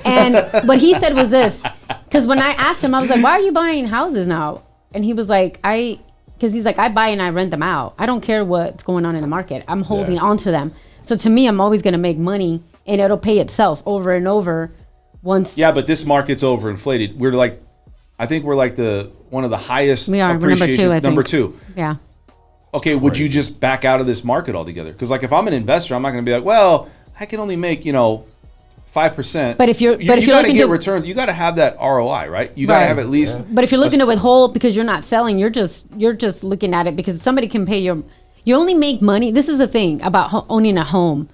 And what he said was this, because when I asked him, I was like, why are you buying houses now? And he was like, because he's like, I buy and I rent them out. I don't care what's going on in the market. I'm holding on to them. So to me, I'm always going to make money, and it'll pay itself over and over once. Yeah, but this market's overinflated. I think we're like one of the highest. We are. We're number two, I think. Number two. Yeah. Okay, would you just back out of this market altogether? Because if I'm an investor, I'm not going to be like, well, I can only make 5%. But if you're got to looking get to return, you got to have that ROI, right? You got to have at least. But if you're looking to withhold because you're not selling, you're just looking at it because somebody can pay you only make money. This is the thing about owning a home.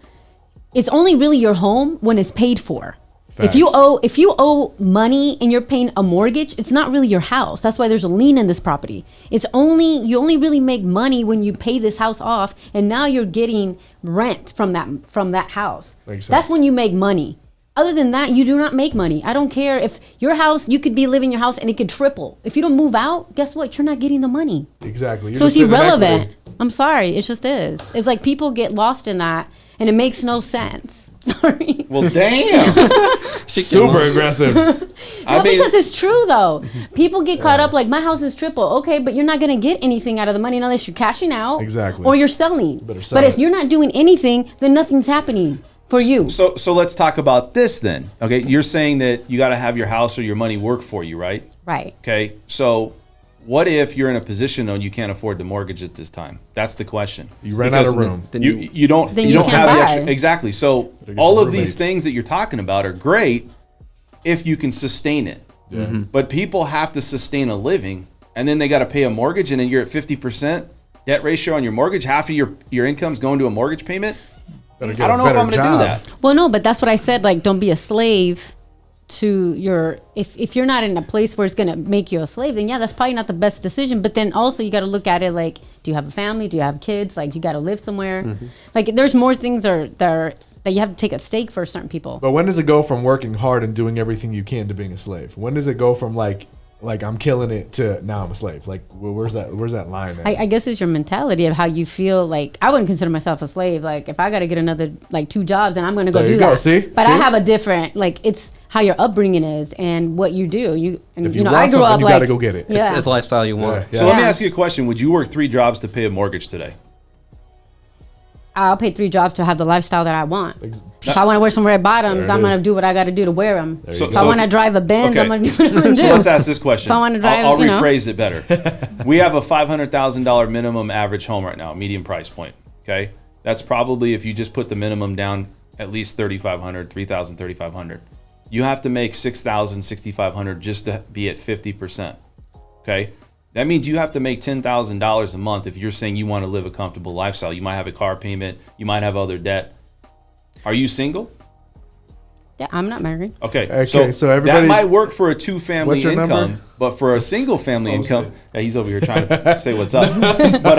It's only really your home when it's paid for. Facts. If you owe money and you're paying a mortgage, it's not really your house. That's why there's a lien in this property. You only really make money when you pay this house off, and now you're getting rent from that house. Makes sense. That's when you make money. Other than that, you do not make money. I don't care if your house, you could be living in your house and it could triple. If you don't move out, guess what? You're not getting the money. Exactly. You're so just it's sitting in irrelevant. equity. I'm sorry. It just is. It's like people get lost in that and it makes no sense. Sorry. Well, damn. Super aggressive. Because it's true though. People get caught up like my house is triple. Okay, but you're not going to get anything out of the money unless you're cashing out. Exactly. Or you're selling. Better sell But if it. you're not doing anything, then nothing's happening for you. So let's talk about this then. Okay, you're saying that you got to have your house or your money work for you, right? Right. Okay, so what if you're in a position though you can't afford the mortgage at this time? That's the question. You rent out a room. Then You don't Then you you don't can't have the buy. extra exactly. So get all some of these roommates. things that you're talking about are great if you can sustain it. Yeah. But people have to sustain a living, and then they got to pay a mortgage, and then you're at 50% debt ratio on your mortgage. Half of your income's going to a mortgage payment. I Better get don't a know if better I'm going to do job. that. Well, no, but that's what I said. Like, don't be a slave to your. If you're not in a place where it's gonna make you a slave, then yeah, that's probably not the best decision. But then also you got to look at it like, do you have a family? Do you have kids? Like, you got to live somewhere. Like, there's more things that you have to take at stake for certain people. But when does it go from working hard and doing everything you can to being a slave? When does it go from like I'm killing it to now I'm a slave? Like, where's that line at? I guess it's your mentality of how you feel. Like, I wouldn't consider myself a slave. Like, if I got to get another 2 jobs, then I'm going to go There do you go. that. See? But See? I have a different, it's how your upbringing is and what you do. If you I want grew something, up you like, gotta go get it. Yeah. It's the lifestyle you want. Yeah. So let me Yeah. ask you a question. Would you work 3 jobs to pay a mortgage today? I'll pay 3 jobs to have the lifestyle that I want. Ex- If I want to wear some red bottoms, There it I'm going is. to do what I got to do to wear them. There you So- If go. I want to drive a Benz, okay. I'm going to do what I'm going to do. So let's ask this question. If I wanna drive, I'll you know. rephrase it better. We have a $500,000 minimum average home right now, medium price point. Okay, that's probably, if you just put the minimum down, at least $3,500, $3,000, $3,500. You have to make $6,000, $6,500 just to be at 50%. Okay, that means you have to make $10,000 a month if you're saying you want to live a comfortable lifestyle. You might have a car payment, you might have other debt. Are you single? Yeah, I'm not married. Okay, so that everybody- might work for a 2-family What's your income, number? but for a single family income, yeah, he's over here trying to say what's up. But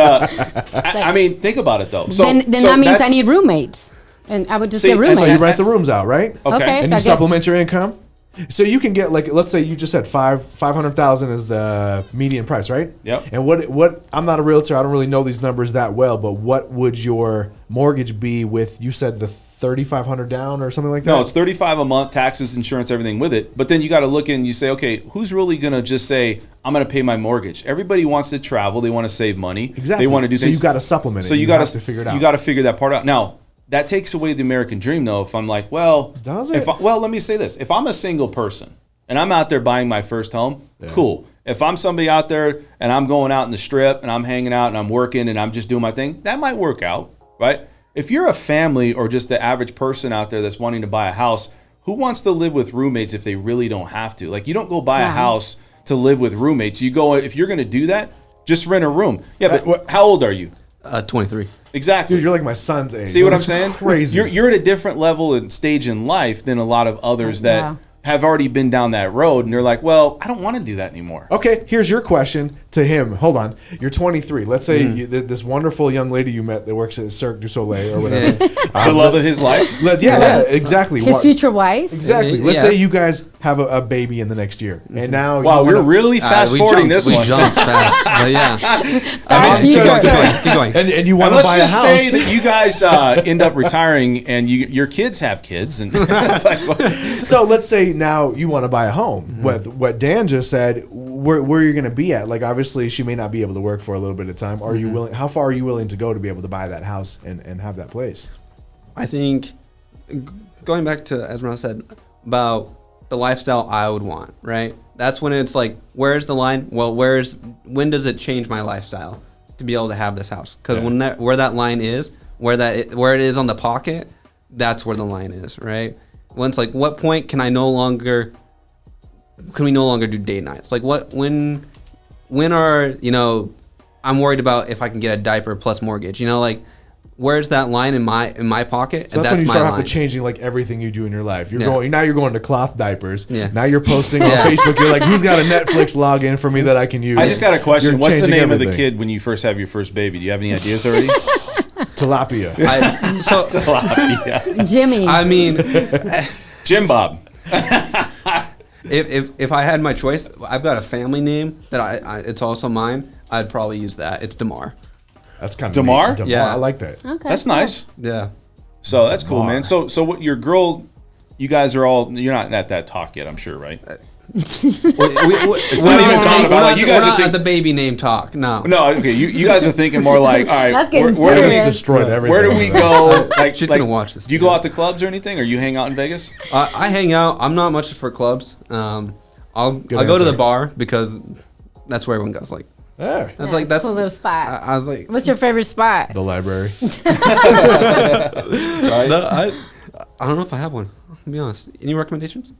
I mean, think about it though. So then so that means I that's- need roommates. And I would just See, get and roommates. So you rent the rooms out, right? Okay. Okay. And So you I guess- supplement your income. So you can get, like, let's say you just said 500,000 is the median price, right? Yep. And what I'm not a realtor, I don't really know these numbers that well, but what would your mortgage be with, you said the 3,500 down or something like that? No, it's $35 a month, taxes, insurance, everything with it. But then you got to look in and you say, okay, who's really going to just say, I'm going to pay my mortgage? Everybody wants to travel. They want to save money. Exactly. They want to do So things. you got to supplement it. So you got got to figure it out. You got to figure that part out. Now, that takes away the American dream, though. If I'm like, well, Does it? Well, let me say this: if I'm a single person and I'm out there buying my first home, cool. If I'm somebody out there and I'm going out in the strip and I'm hanging out and I'm working and I'm just doing my thing, that might work out, right? If you're a family or just the average person out there that's wanting to buy a house, who wants to live with roommates if they really don't have to? Like, you don't go buy a house to live with roommates. You go, if you're going to do that, just rent a room. Yeah, but how old are you? 23. Exactly. Dude, you're like my son's age. See what I'm That's saying? Crazy. You're at a different level and stage in life than a lot of others that have already been down that road and they're like, well, I don't want to do that anymore. Okay, here's your question to him. Hold on. You're 23. Let's say this wonderful young lady you met that works at Cirque du Soleil or whatever. The love of his life. Yeah, exactly. His future wife. Exactly. Let's say you guys have a baby in the next year. And now wow, we're really fast forwarding this one. We jumped fast. But yeah. Keep going. And you want And to buy a let's house. just say that you guys end up retiring and your kids have kids. And it's like, well, So let's say now you want to buy a home. What Dan just said, where you're going to be at. Like, obviously, she may not be able to work for a little bit of time. Are you willing? How far are you willing to go to be able to buy that house and have that place? I think going back to, as Ron said, about the lifestyle I would want, right? That's when it's like, where's the line? Well, when does it change my lifestyle to be able to have this house? Because where that line is, where it is on the pocket, that's where the line is, right? When it's like, what point can we no longer do date nights? Like when are, I'm worried about if I can get a diaper plus mortgage, like where's that line in my pocket? So and that's when you my start line. have to changing like everything you do in your life. You're Yeah. going to cloth diapers. Yeah. Now you're posting on Facebook. You're like, who's got a Netflix login for me that I can use? I just got a question. You're What's the changing name of the everything. kid when you first have your first baby? Do you have any ideas already? Tilapia. Jimmy. I mean, Jim Bob. if I had my choice, I've got a family name that I it's also mine. I'd probably use that. It's Damar. That's kind of Damar? neat. Damar. Yeah. I like that. Okay. That's nice. Yeah. So that's cool, Damar. man. So what your girl, you guys are all, you're not at that talk yet, I'm sure, right? It's not even thought about, like, you guys are at think- the baby name talk. No. No, okay. You guys are thinking more like, all right, That's getting where do we serious. Destroyed everything. where do we go? Like, She's like, gonna watch this. Do you go out to clubs or anything, or you hang out in Vegas? I hang out. I'm not much for clubs. I'll go to answer. the bar because that's where everyone goes. Like Yeah. that's like that's cool little spot. I was like, What's your favorite spot? The library. I don't know if I have one. I'll be honest. Any recommendations?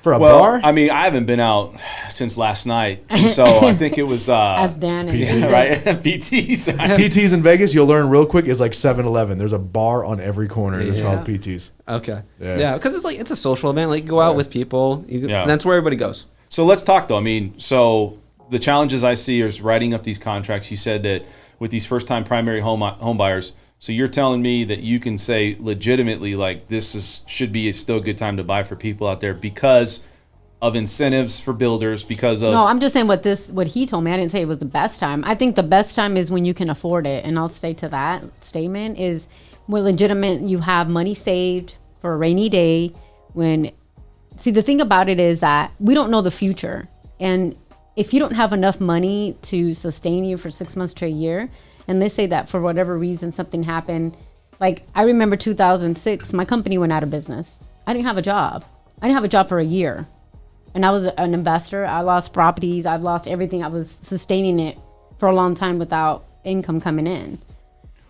For a Well, bar? I mean, I haven't been out since last night, and so I think it was As Dan is. PTs. right PTs. PTs in Vegas, you'll learn real quick, is like 7-Eleven. There's a bar on every corner. It's Yeah. called PTs. Okay. Yeah. Yeah, because it's a social event. Like you go out with people. Yeah. And that's where everybody goes. So let's talk though. I mean, so the challenges I see is writing up these contracts. You said that with these first-time primary home buyers. So you're telling me that you can say legitimately like should be still a good time to buy for people out there because of incentives for builders, because of No, I'm just saying what he told me. I didn't say it was the best time. I think the best time is when you can afford it. And I'll stay to that statement is when legitimate, you have money saved for a rainy day. See, the thing about it is that we don't know the future. And if you don't have enough money to sustain you for 6 months to a year, and let's say that for whatever reason something happened, like I remember 2006, my company went out of business. I didn't have a job. I didn't have a job for a year. And I was an investor. I lost properties. I've lost everything. I was sustaining it for a long time without income coming in.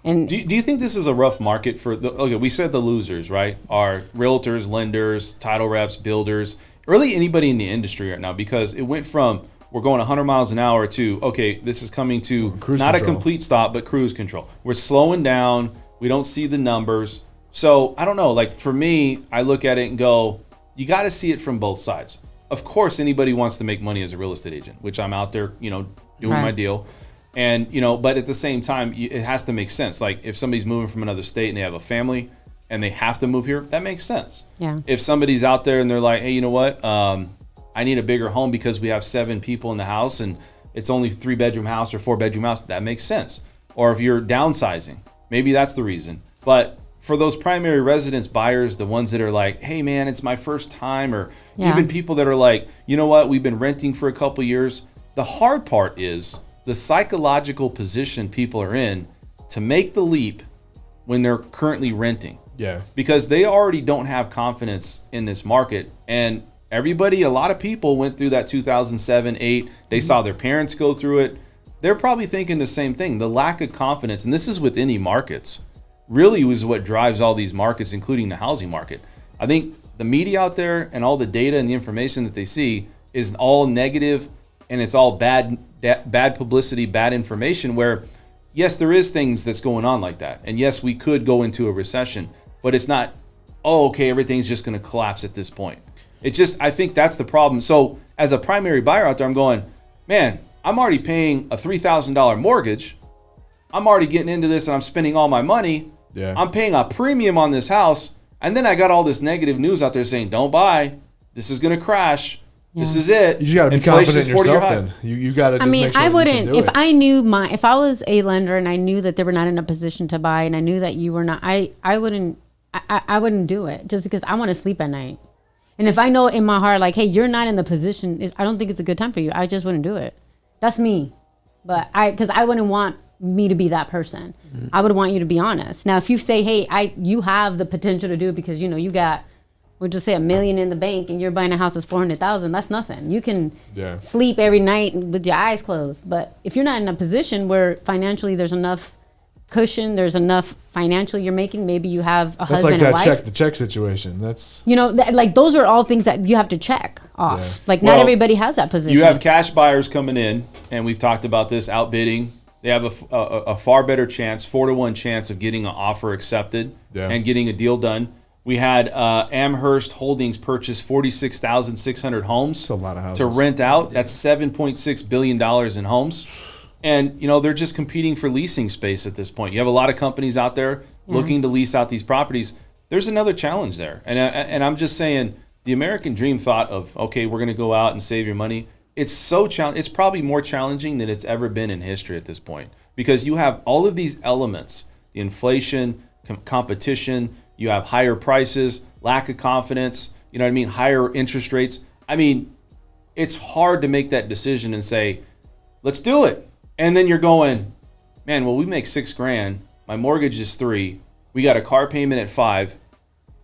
And Do you think this is a rough market for okay, we said the losers, right? Are realtors, lenders, title reps, builders, really anybody in the industry right now, because it went from we're going 100 miles an hour to, okay, this is coming to Cruise not control. a complete stop, but cruise control. We're slowing down. We don't see the numbers. So I don't know. Like for me, I look at it and go, you got to see it from both sides. Of course, anybody wants to make money as a real estate agent, which I'm out there, doing Right. my deal. And, but at the same time, it has to make sense. Like if somebody's moving from another state and they have a family and they have to move here, that makes sense. Yeah. If somebody's out there and they're like, hey, you know what? I need a bigger home because we have 7 people in the house and it's only 3-bedroom house or 4-bedroom house, that makes sense. Or if you're downsizing, maybe that's the reason. But for those primary residence buyers, the ones that are like, hey man, it's my first time, or Yeah. even people that are like, you know what, we've been renting for a couple years. The hard part is the psychological position people are in to make the leap when they're currently renting. Yeah. Because they already don't have confidence in this market. And a lot of people went through that 2007, 8. They saw their parents go through it. They're probably thinking the same thing. The lack of confidence, and this is with any markets, really was what drives all these markets, including the housing market. I think the media out there and all the data and the information that they see is all negative, and it's all bad publicity, bad information, where yes, there is things that's going on like that. And yes, we could go into a recession, but it's not, oh, okay, everything's just going to collapse at this point. It's just, I think that's the problem. So as a primary buyer out there, I'm going, man, I'm already paying a $3,000 mortgage. I'm already getting into this and I'm spending all my money. Yeah. I'm paying a premium on this house. And then I got all this negative news out there saying, don't buy. This is going to crash. This is it. You just got to be confident in yourself then. You got to just make sure I that wouldn't, you can do if it. I knew if I was a lender and I knew that they were not in a position to buy and I knew that you were not, I wouldn't do it just because I want to sleep at night. And if I know in my heart, like, hey, you're not in the position, I don't think it's a good time for you. I just wouldn't do it. That's me. But because I wouldn't want me to be that person. I would want you to be honest. Now, if you say, hey, you have the potential to do it because, you got, we'll just say $1 million in the bank and you're buying a house that's $400,000, that's nothing. You can sleep every night with your eyes closed. But if you're not in a position where financially there's enough cushion, there's enough financially you're making, maybe you have a husband and wife. That's like that check situation. That's like those are all things that you have to check off. Yeah. Like not everybody has that position. You have cash buyers coming in, and we've talked about this, outbidding. They have a far better chance, 4-to-1 chance of getting an offer accepted and getting a deal done. We had Amherst Holdings purchase 46,600 homes. That's a lot of houses. To rent out. That's $7.6 billion in homes. And, they're just competing for leasing space at this point. You have a lot of companies out there looking to lease out these properties. There's another challenge there. And I'm just saying the American dream thought of, okay, we're going to go out and save your money. It's so it's probably more challenging than it's ever been in history at this point because you have all of these elements, the inflation, competition, you have higher prices, lack of confidence, higher interest rates. It's hard to make that decision and say, let's do it. And then you're going, man, well, we make $6,000. My mortgage is $3,000. We got a car payment at $5,000.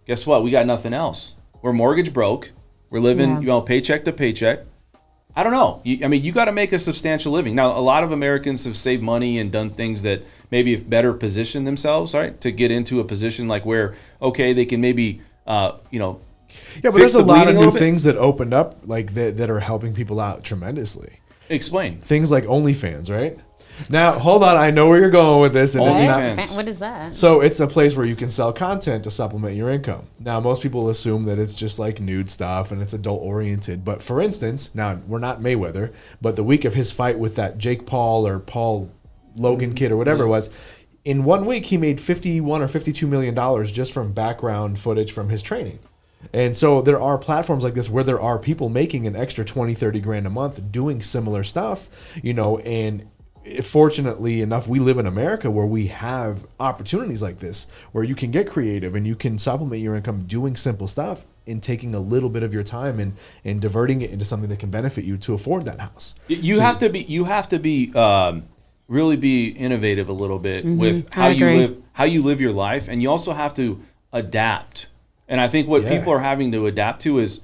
Guess what? We got nothing else. We're mortgage broke. We're living, paycheck to paycheck. I don't know. You got to make a substantial living. Now, a lot of Americans have saved money and done things that maybe have better positioned themselves, right, to get into a position like where, okay, they can maybe, Yeah, but there's a lot of new things that opened up like that are helping people out tremendously. Explain. Things like OnlyFans, right? Now, hold on. I know where you're going with this. And it's not, what is that? so it's a place where you can sell content to supplement your income. Now, most people assume that it's just like nude stuff and it's adult oriented. But for instance, now we're not Mayweather, but the week of his fight with that Jake Paul or Paul Logan kid or whatever it was, in 1 week he made $51 or $52 million just from background footage from his training. And so there are platforms like this where there are people making an extra 20, 30 grand a month doing similar stuff, and fortunately enough, we live in America where we have opportunities like this, where you can get creative and you can supplement your income doing simple stuff and taking a little bit of your time and diverting it into something that can benefit you to afford that house. You have to be really be innovative a little bit with how you live your life, and you also have to adapt. And I think what people are having to adapt to is,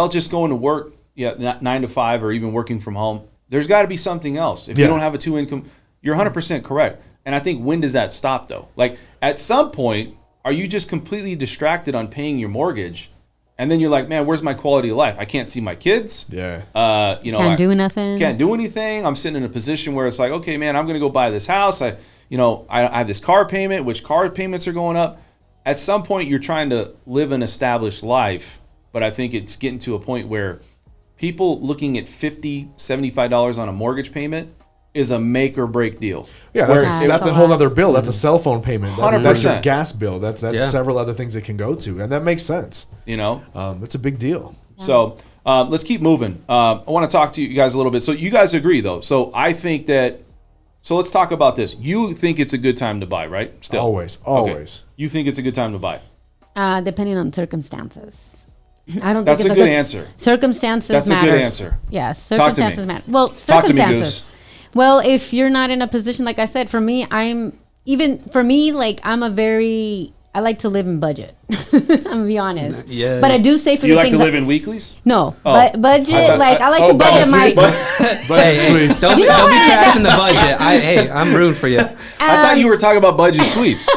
just going to work, 9 to 5 or even working from home. There's got to be something else. If you don't have a 2-income, you're 100% correct. And I think when does that stop though? Like at some point, are you just completely distracted on paying your mortgage? And then you're like, man, where's my quality of life? I can't see my kids. Yeah. Can't do nothing. Can't do anything. I'm sitting in a position where it's like, okay, man, I'm going to go buy this house. I have this car payment, which car payments are going up. At some point, you're trying to live an established life, but I think it's getting to a point where people looking at $50, $75 on a mortgage payment is a make or break deal. Yeah, that's a whole other bill. That's a cell phone payment. That's your 100%. gas bill. That's several other things it can go to, and that makes sense. It's a big deal. So let's keep moving. I want to talk to you guys a little bit. So you guys agree, though. So I think that. So let's talk about this. You think it's a good time to buy, right? Still, always. Okay. You think it's a good time to buy? Depending on circumstances. I don't. That's think a good answer. Circumstances That's matters. a good answer. Yes, circumstances matter. Well, Talk to me, circumstances. Goose. Well, if you're not in a position, like I said, for me, I like to live in budget. I'm gonna be honest. Yeah. But I do say for You the like things to live in weeklies? No, Oh. but budget. I like to budget my. Hey, don't be trashing the budget. I'm rooting for you. I thought you were talking about budget suites.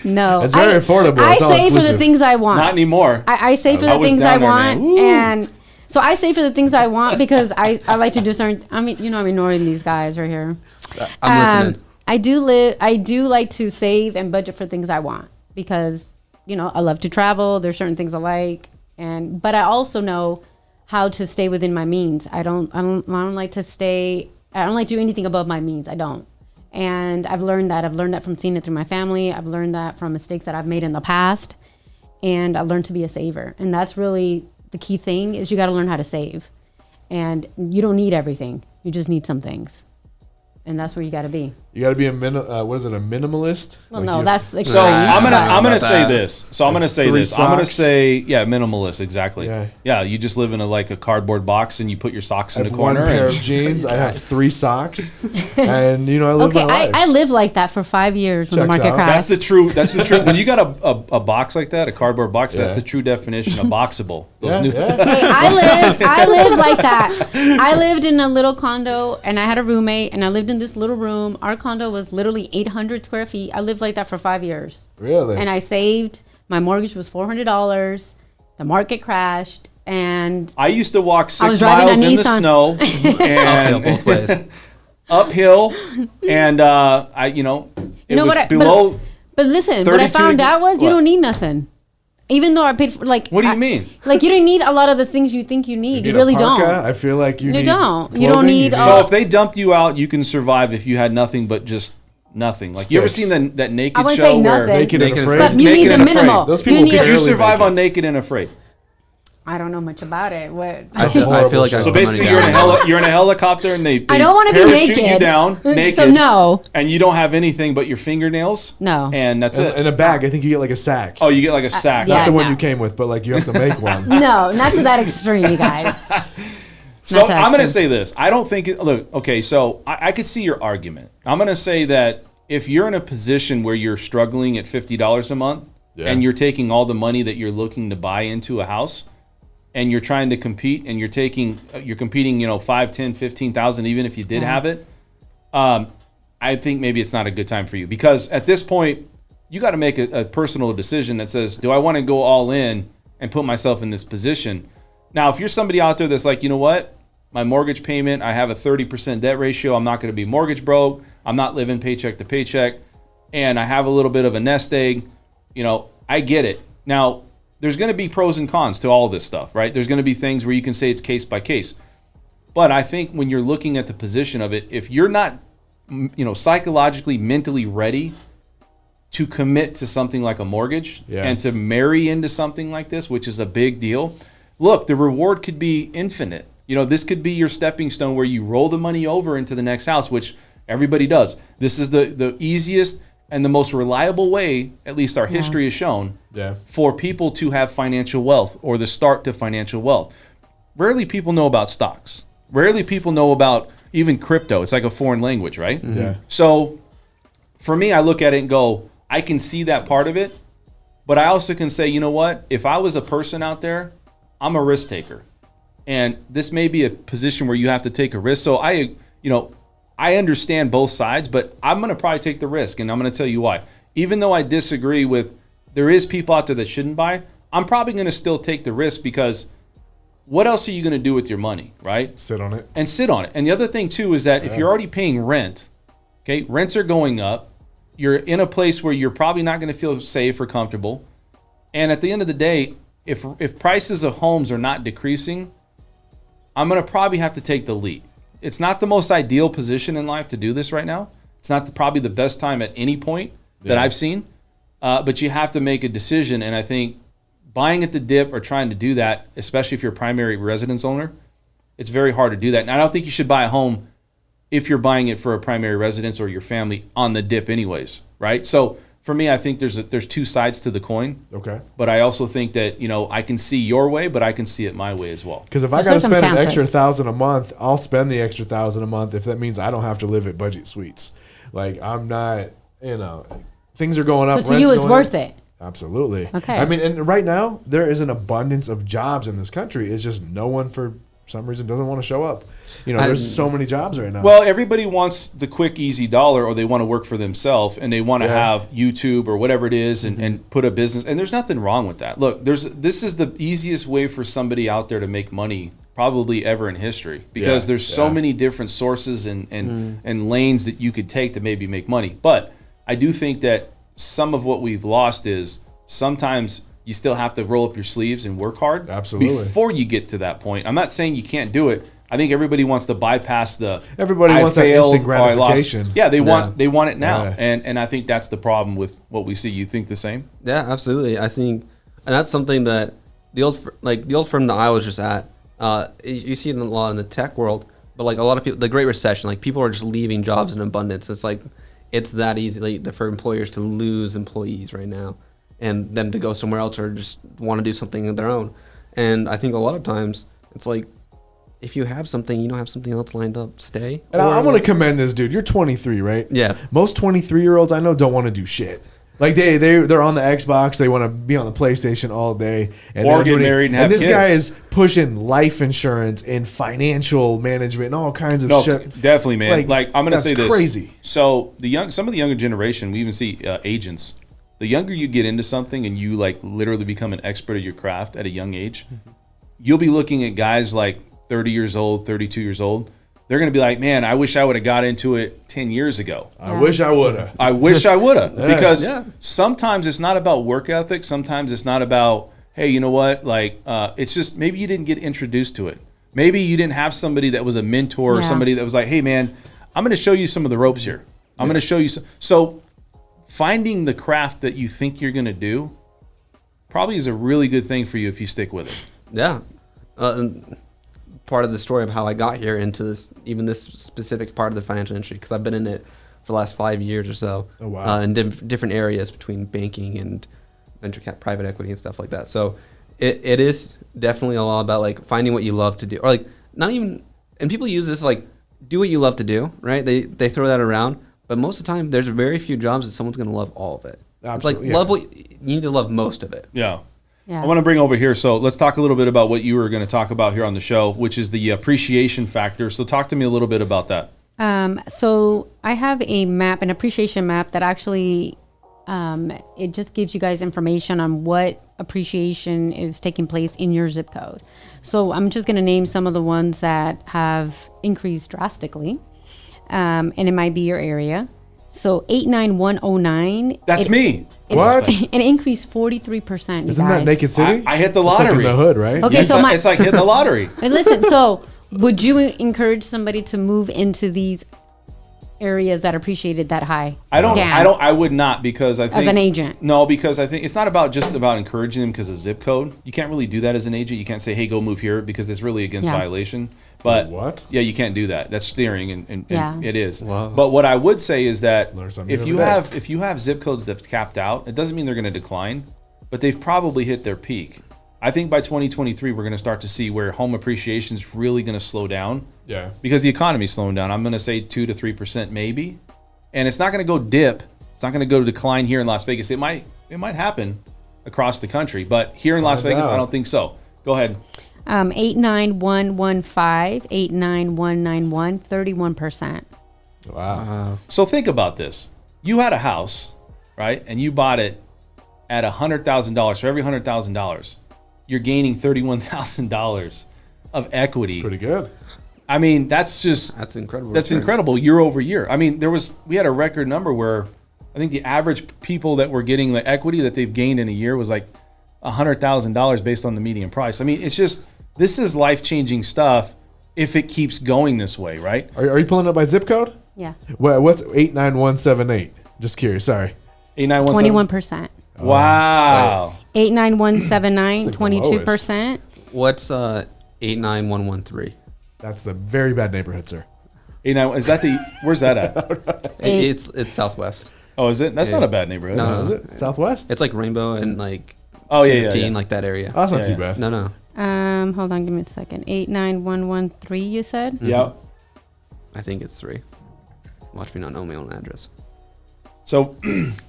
No, it's very affordable. I It's all say for the inclusive. things I want. Not anymore. I say for the was things I down there, want, man. Woo. and so I say for the things I want because I like to do certain. I'm ignoring these guys right here. I'm listening. I do like to save and budget for things I want because I love to travel. There's certain things I like, but I also know how to stay within my means. I don't like to do anything above my means. I don't. And I've learned that from seeing it through my family. I've learned that from mistakes that I've made in the past, and I learned to be a saver. And that's really the key thing, is you got to learn how to save. And you don't need everything. You just need some things. And that's where you got to be. You got to be a minimalist? Well, no, that's extreme. So I'm gonna say that. this. So I'm gonna say Three this. I'm gonna socks. say minimalist. Exactly. Yeah. Yeah. You just live in a cardboard box and you put your socks in I the have one corner. pair and- of jeans. I have 3 socks. And, I live Okay, my life. I lived like that for 5 years when the Checks market out. crashed. That's the truth. When you got a box like that, a cardboard box, that's the true definition of boxable. Those Yeah. Hey, I lived like that. I lived in a little condo, and I had a roommate, and I lived in this little room. Our condo was literally 800 square feet. I lived like that for 5 years. Really? And I saved. My mortgage was $400. The market crashed, and I used to walk I 6 was driving miles a in the Nissan. snow Uphill both and ways. uphill, and it was below. But listen, what I 32 found out was you what? don't need nothing. Even though I paid for What do you mean? Like, you don't need a lot of the things you think you need. You need a really parka. don't. I feel like you need don't. You clothing, don't need So if they dumped you out, you can survive if you had nothing but just nothing. Like, you ever Sticks. seen that naked I wouldn't show say where nothing. Naked and Naked and Afraid. But you Naked need the and Afraid. minimal. Those people need could you barely survive make it. on Naked and Afraid? I don't know much about it. What? I feel like I So So put basically, money down. you're in a helicopter and they I don't want to be parachute naked. you down naked. So no. And you don't have anything but your fingernails. No. And that's it. In a bag, I think you get like a sack. Oh, you get like a sack. yeah. Not the one no. you came with, but like you have to make one. No, not to that extreme, you guys. So Not to I'm going to extreme. say this. I don't think look, okay, so I could see your argument. I'm going to say that if you're in a position where you're struggling at $50 a month and you're taking all the money that you're looking to buy into a house and you're trying to compete and you're competing, 5, 10, 15,000 even if you did have it, I think maybe it's not a good time for you, because at this point you got to make a personal decision that says, do I want to go all in and put myself in this position? Now, if you're somebody out there that's like, you know what? My mortgage payment, I have a 30% debt ratio. I'm not going to be mortgage broke. I'm not living paycheck to paycheck. And I have a little bit of a nest egg. I get it. Now, there's going to be pros and cons to all this stuff, right? There's going to be things where you can say it's case by case. But I think when you're looking at the position of it, if you're not, psychologically, mentally ready to commit to something like a mortgage and to marry into something like this, which is a big deal, look, the reward could be infinite. This could be your stepping stone where you roll the money over into the next house, which everybody does. This is the easiest and the most reliable way, at least our history has shown, for people to have financial wealth or the start to financial wealth. Rarely people know about stocks. Rarely people know about even crypto. It's like a foreign language, right? Yeah. So for me, I look at it and go, I can see that part of it, but I also can say, you know what? If I was a person out there, I'm a risk taker. And this may be a position where you have to take a risk. So I understand both sides, but I'm going to probably take the risk, and I'm going to tell you why. Even though I disagree with, there is people out there that shouldn't buy, I'm probably going to still take the risk, because what else are you going to do with your money, right? Sit on it. And sit on it. And the other thing too is that if you're already paying rent, okay, rents are going up. You're in a place where you're probably not going to feel safe or comfortable. And at the end of the day, if prices of homes are not decreasing, I'm going to probably have to take the leap. It's not the most ideal position in life to do this right now. It's not probably the best time at any point that I've seen. But you have to make a decision. And I think buying at the dip or trying to do that, especially if you're a primary residence owner, it's very hard to do that. And I don't think you should buy a home if you're buying it for a primary residence or your family on the dip anyways, right? So for me, I think there's two sides to the coin. Okay. But I also think that, I can see your way, but I can see it my way as well. Because if So I got to spend an extra circumstances. $1,000 a month, I'll spend the extra $1,000 a month if that means I don't have to live at budget suites. Like, I'm not, things are going up. So to you, it's worth it. Absolutely. Okay. I mean, and right now there is an abundance of jobs in this country. It's just no one for some reason doesn't want to show up. There's so many jobs right now. Well, everybody wants the quick, easy dollar, or they want to work for themselves, and they want to have YouTube or whatever it is and put a business. And there's nothing wrong with that. Look, this is the easiest way for somebody out there to make money probably ever in history, because there's so many different sources and lanes that you could take to maybe make money. But I do think that some of what we've lost is sometimes you still have to roll up your sleeves and work hard. Absolutely. Before you get to that point. I'm not saying you can't do it. I think everybody wants to bypass the Everybody I wants that failed, instant or I lost. gratification. Yeah, they want it now. Yeah. And I think that's the problem with what we see. You think the same? Yeah, absolutely. I think, and that's something that the old firm that I was just at, you see it a lot in the tech world, but like a lot of people, the Great Recession, like people are just leaving jobs in abundance. It's like, it's that easy for employers to lose employees right now and them to go somewhere else or just want to do something of their own. And I think a lot of times it's like, if you have something, you don't have something else lined up, stay. And I want to commend this dude. You're 23, right? Yeah. Most 23-year-olds I know don't want to do shit. Like they're on the Xbox, they want to be on the PlayStation all day, and Or get married and have this kids. guy is pushing life insurance and financial management and all kinds of No, shit. definitely, man. Like I'm going to that's say this. crazy. So some of the younger generation, we even see agents. The younger you get into something and you like literally become an expert at your craft at a young age, you'll be looking at guys like 30 years old, 32 years old. They're going to be like, man, I wish I would have got into it 10 years ago. I wish I would have. I wish I would have. Because Yeah. sometimes it's not about work ethic. Sometimes it's not about, hey, you know what? Like, it's just maybe you didn't get introduced to it. Maybe you didn't have somebody that was a mentor or Yeah. somebody that was like, hey, man, I'm going to show you some of the ropes here. I'm going to show you. So finding the craft that you think you're going to do probably is a really good thing for you if you stick with it. Yeah. And part of the story of how I got here into this, even this specific part of the financial industry, because I've been in it for the last 5 years or so. Oh, wow. In different areas between banking and venture cap, private equity and stuff like that. So it is definitely a lot about like finding what you love to do, or like not even, and people use this like do what you love to do, right? They throw that around, but most of the time there's very few jobs that someone's going to love all of it. Absolutely, It's like love what you need to love most of it. Yeah. Yeah. I want to bring over here. So let's talk a little bit about what you were going to talk about here on the show, which is the appreciation factor. So talk to me a little bit about that. So I have a map, an appreciation map that actually, it just gives you guys information on what appreciation is taking place in your zip code. So I'm just going to name some of the ones that have increased drastically, and it might be your area. So 89109. That's me. What? It increased 43%. Isn't that Naked City? I hit the It's like lottery. in the hood, right? Okay, so it's like hitting the lottery. And listen, so would you encourage somebody to move into these areas that appreciated that high? Dan, I would not, because I think As an agent. No, because I think it's not about just about encouraging them because of zip code. You can't really do that as an agent. You can't say, hey, go move here, because it's really against Yeah. violation. But What? Yeah, you can't do that. That's steering, and Yeah. it is. Wow. But what I would say is that Learn something if every you day. have zip codes that's capped out, it doesn't mean they're going to decline, but they've probably hit their peak. I think by 2023 we're going to start to see where home appreciation is really going to slow down. Yeah. Because the economy's slowing down. I'm going to say 2 to 3% maybe, and it's not going to go dip. It's not going to go decline here in Las Vegas. It might happen across the country, but here in Las Find Vegas, out. I don't think so. Go ahead. 89115, 89191, 31%. Wow. So think about this. You had a house, right? And you bought it at $100,000. For every $100,000, you're gaining $31,000 of equity. Pretty good. I mean, that's incredible. That's return. incredible year over year. I mean, we had a record number where I think the average people that were getting the equity that they've gained in a year was like $100,000 based on the median price. I mean, this is life-changing stuff if it keeps going this way, right? Are you pulling up by zip code? Yeah. What's 89178? Just curious. Sorry. 8917. 21%. Wow. 89179, It's like the 22%. What's 89113? That's the very bad neighborhood, sir. 89. Is that where's that at? It's southwest. Oh, is it? That's not a bad neighborhood. No. Is it Southwest? It's like Rainbow and like Oh, yeah, 15, yeah. like that area. Oh, that's not Yeah, too yeah. bad. No. Hold on, give me a second. 89113, you said? Yep. I think it's 3. Watch me not know my own address. So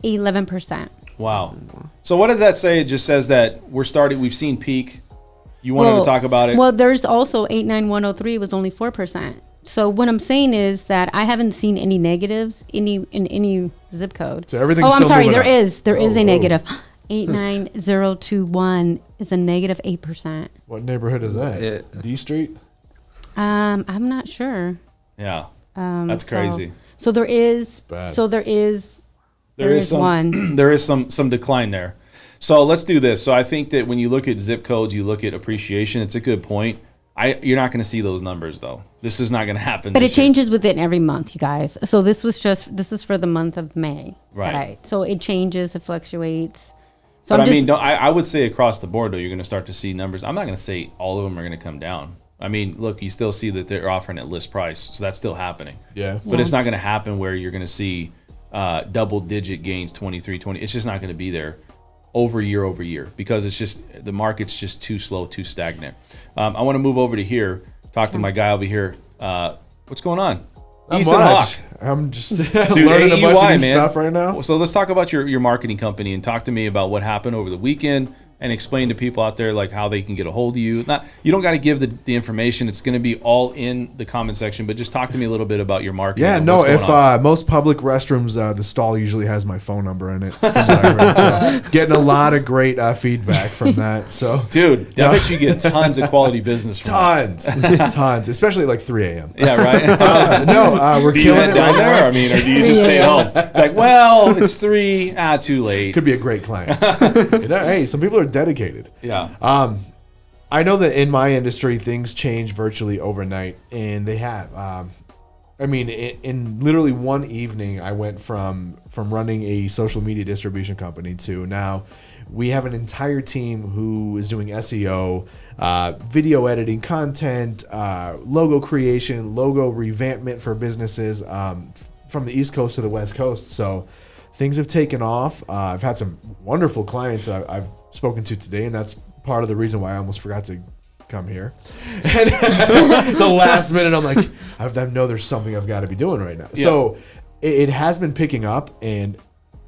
11%. wow. So what does that say? It just says that we've seen peak. You wanted to talk about it. Well, there's also 89103 was only 4%. So what I'm saying is that I haven't seen any negatives in any zip code. So everything's I'm still sorry, moving there up. is a Oh. negative. 89021 is a negative 8%. What neighborhood is that? D Street? I'm not sure. Yeah. That's crazy. So there is Bad. there is There is one. some there is some decline there. So let's do this. So I think that when you look at zip codes, you look at appreciation. It's a good point. You're not going to see those numbers though. This is not going to happen. But it this year. changes within every month, you guys. So this is for the month of May. Right. So it changes, it fluctuates. So But I'm I mean, just, I would say across the board though, you're going to start to see numbers. I'm not going to say all of them are going to come down. I mean, look, you still see that they're offering at list price, so that's still happening. Yeah. But it's not going to happen where you're going to see double-digit gains, 23, 20. It's just not going to be there year over year because it's just the market's just too slow, too stagnant. I want to move over to here, talk to my guy over here. What's going on? Not Ethan much. Hawk. I'm just Dude, learning a bunch AEY, of new man. stuff right now. So let's talk about your marketing company and talk to me about what happened over the weekend and explain to people out there like how they can get a hold of you. You don't got to give the information. It's going to be all in the comment section, but just talk to me a little bit about your marketing. Yeah, and no, what's going if on. most public restrooms, the stall usually has my phone number in it. From what I heard. So getting a lot of great feedback from that. So, Dude, I bet you get tons of quality business from tons, especially at like 3 a.m. it. Yeah, right. We're Do you killing head it down right there? now. I mean, or do you just stay home? It's like, well, it's 3. Too late. Could be a great client. Hey, some people are dedicated. Yeah. I know that in my industry, things change virtually overnight, and they have. I mean, in literally one evening, I went from running a social media distribution company to now we have an entire team who is doing SEO, video editing, content, logo creation, logo revampment for businesses from the East Coast to the West Coast. So things have taken off. I've had some wonderful clients I've spoken to today, and that's part of the reason why I almost forgot to come here. And the last minute, I'm like, I know there's something I've got to be doing right now. Yeah. So it has been picking up, and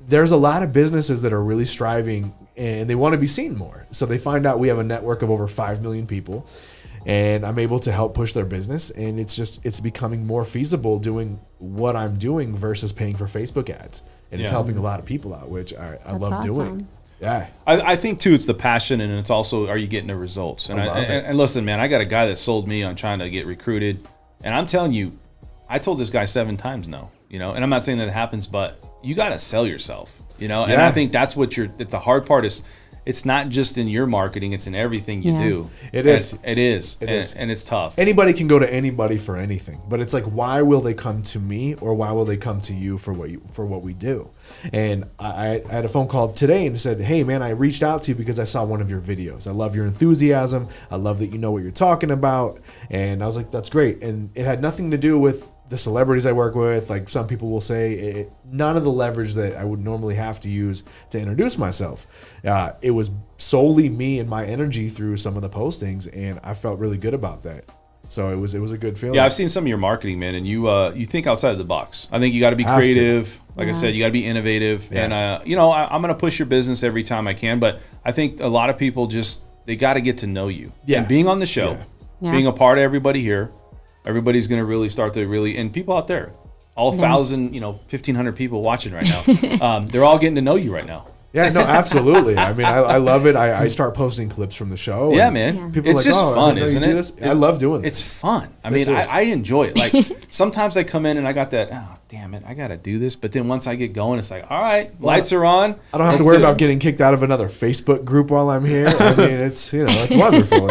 there's a lot of businesses that are really striving, and they want to be seen more. So they find out we have a network of over 5 million people, and I'm able to help push their business, and it's becoming more feasible doing what I'm doing versus paying for Facebook ads. And it's Yeah. helping a lot of people out, which I love awesome. doing. Yeah. I think too it's the passion and it's also are you getting the results and I love it. and listen man, I got a guy that sold me on trying to get recruited, and I'm telling you, I told this guy 7 times no, and I'm not saying that it happens, but you got to sell yourself, and Yeah. I think that's what the hard part is. It's not just in your marketing, it's in everything you Yeah. do. It is. It is. It is. And it's tough. Anybody can go to anybody for anything, but it's like, why will they come to me, or why will they come to you for what we do? And I had a phone call today and said, hey man, I reached out to you because I saw one of your videos. I love your enthusiasm. I love that you know what you're talking about. And I was like, that's great. And it had nothing to do with the celebrities I work with. Like some people will say, none of the leverage that I would normally have to use to introduce myself. It was solely me and my energy through some of the postings, and I felt really good about that. So it was a good feeling. Yeah, I've seen some of your marketing, man, and you think outside of the box. I think you got to be Have to. creative. Like I said, you got to be innovative. Yeah. And I'm going to push your business every time I can. But I think a lot of people they got to get to know you. Yeah. And being on the show, Yeah. being a part of everybody here, everybody's going to really start to and people out there, all 1,500 people watching right now, they're all getting to know you right now. Yeah, no, absolutely. I mean, I love it. I start posting clips from the show. Yeah, and man. Yeah. People It's are like, just oh, I fun, didn't know you isn't do it? this. I love doing this. It's fun. I This mean, is. I enjoy it. Like sometimes I come in and I got that, oh, damn it, I got to do this. But then once I get going, it's like, all right, lights are on. I don't have to worry about getting kicked out of another Facebook group while I'm here. I mean, it's it's wonderful.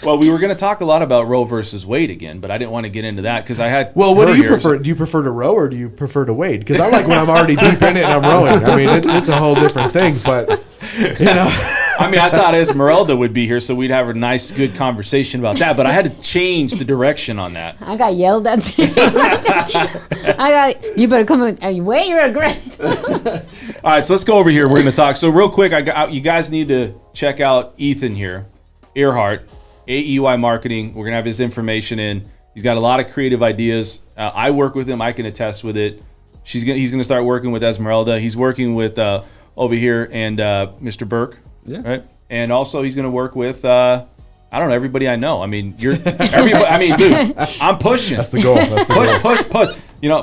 Well, we were going to talk a lot about Roe versus Wade again, but I didn't want to get into that because I had. Well, what her do you here, prefer? Do you prefer to row or do you prefer to wade? Because I like when I'm already deep in it and I'm rowing. I mean, it's a whole different thing. But I mean, I thought Esmeralda would be here, so we'd have a nice, good conversation about that. But I had to change the direction on that. I got yelled at. You better come in. Way you're aggressive. All right, so let's go over here. We're going to talk. So real quick, you guys need to check out Ethan here, Earhart, AEY Marketing. We're going to have his information in. He's got a lot of creative ideas. I work with him. I can attest with it. He's going to start working with Esmeralda. He's working with over here and Mr. Burke. Yeah. Right. And also he's going to work with I don't know, everybody I know. I mean, everybody. I mean, dude, I'm pushing. that's the goal. That's the goal. push.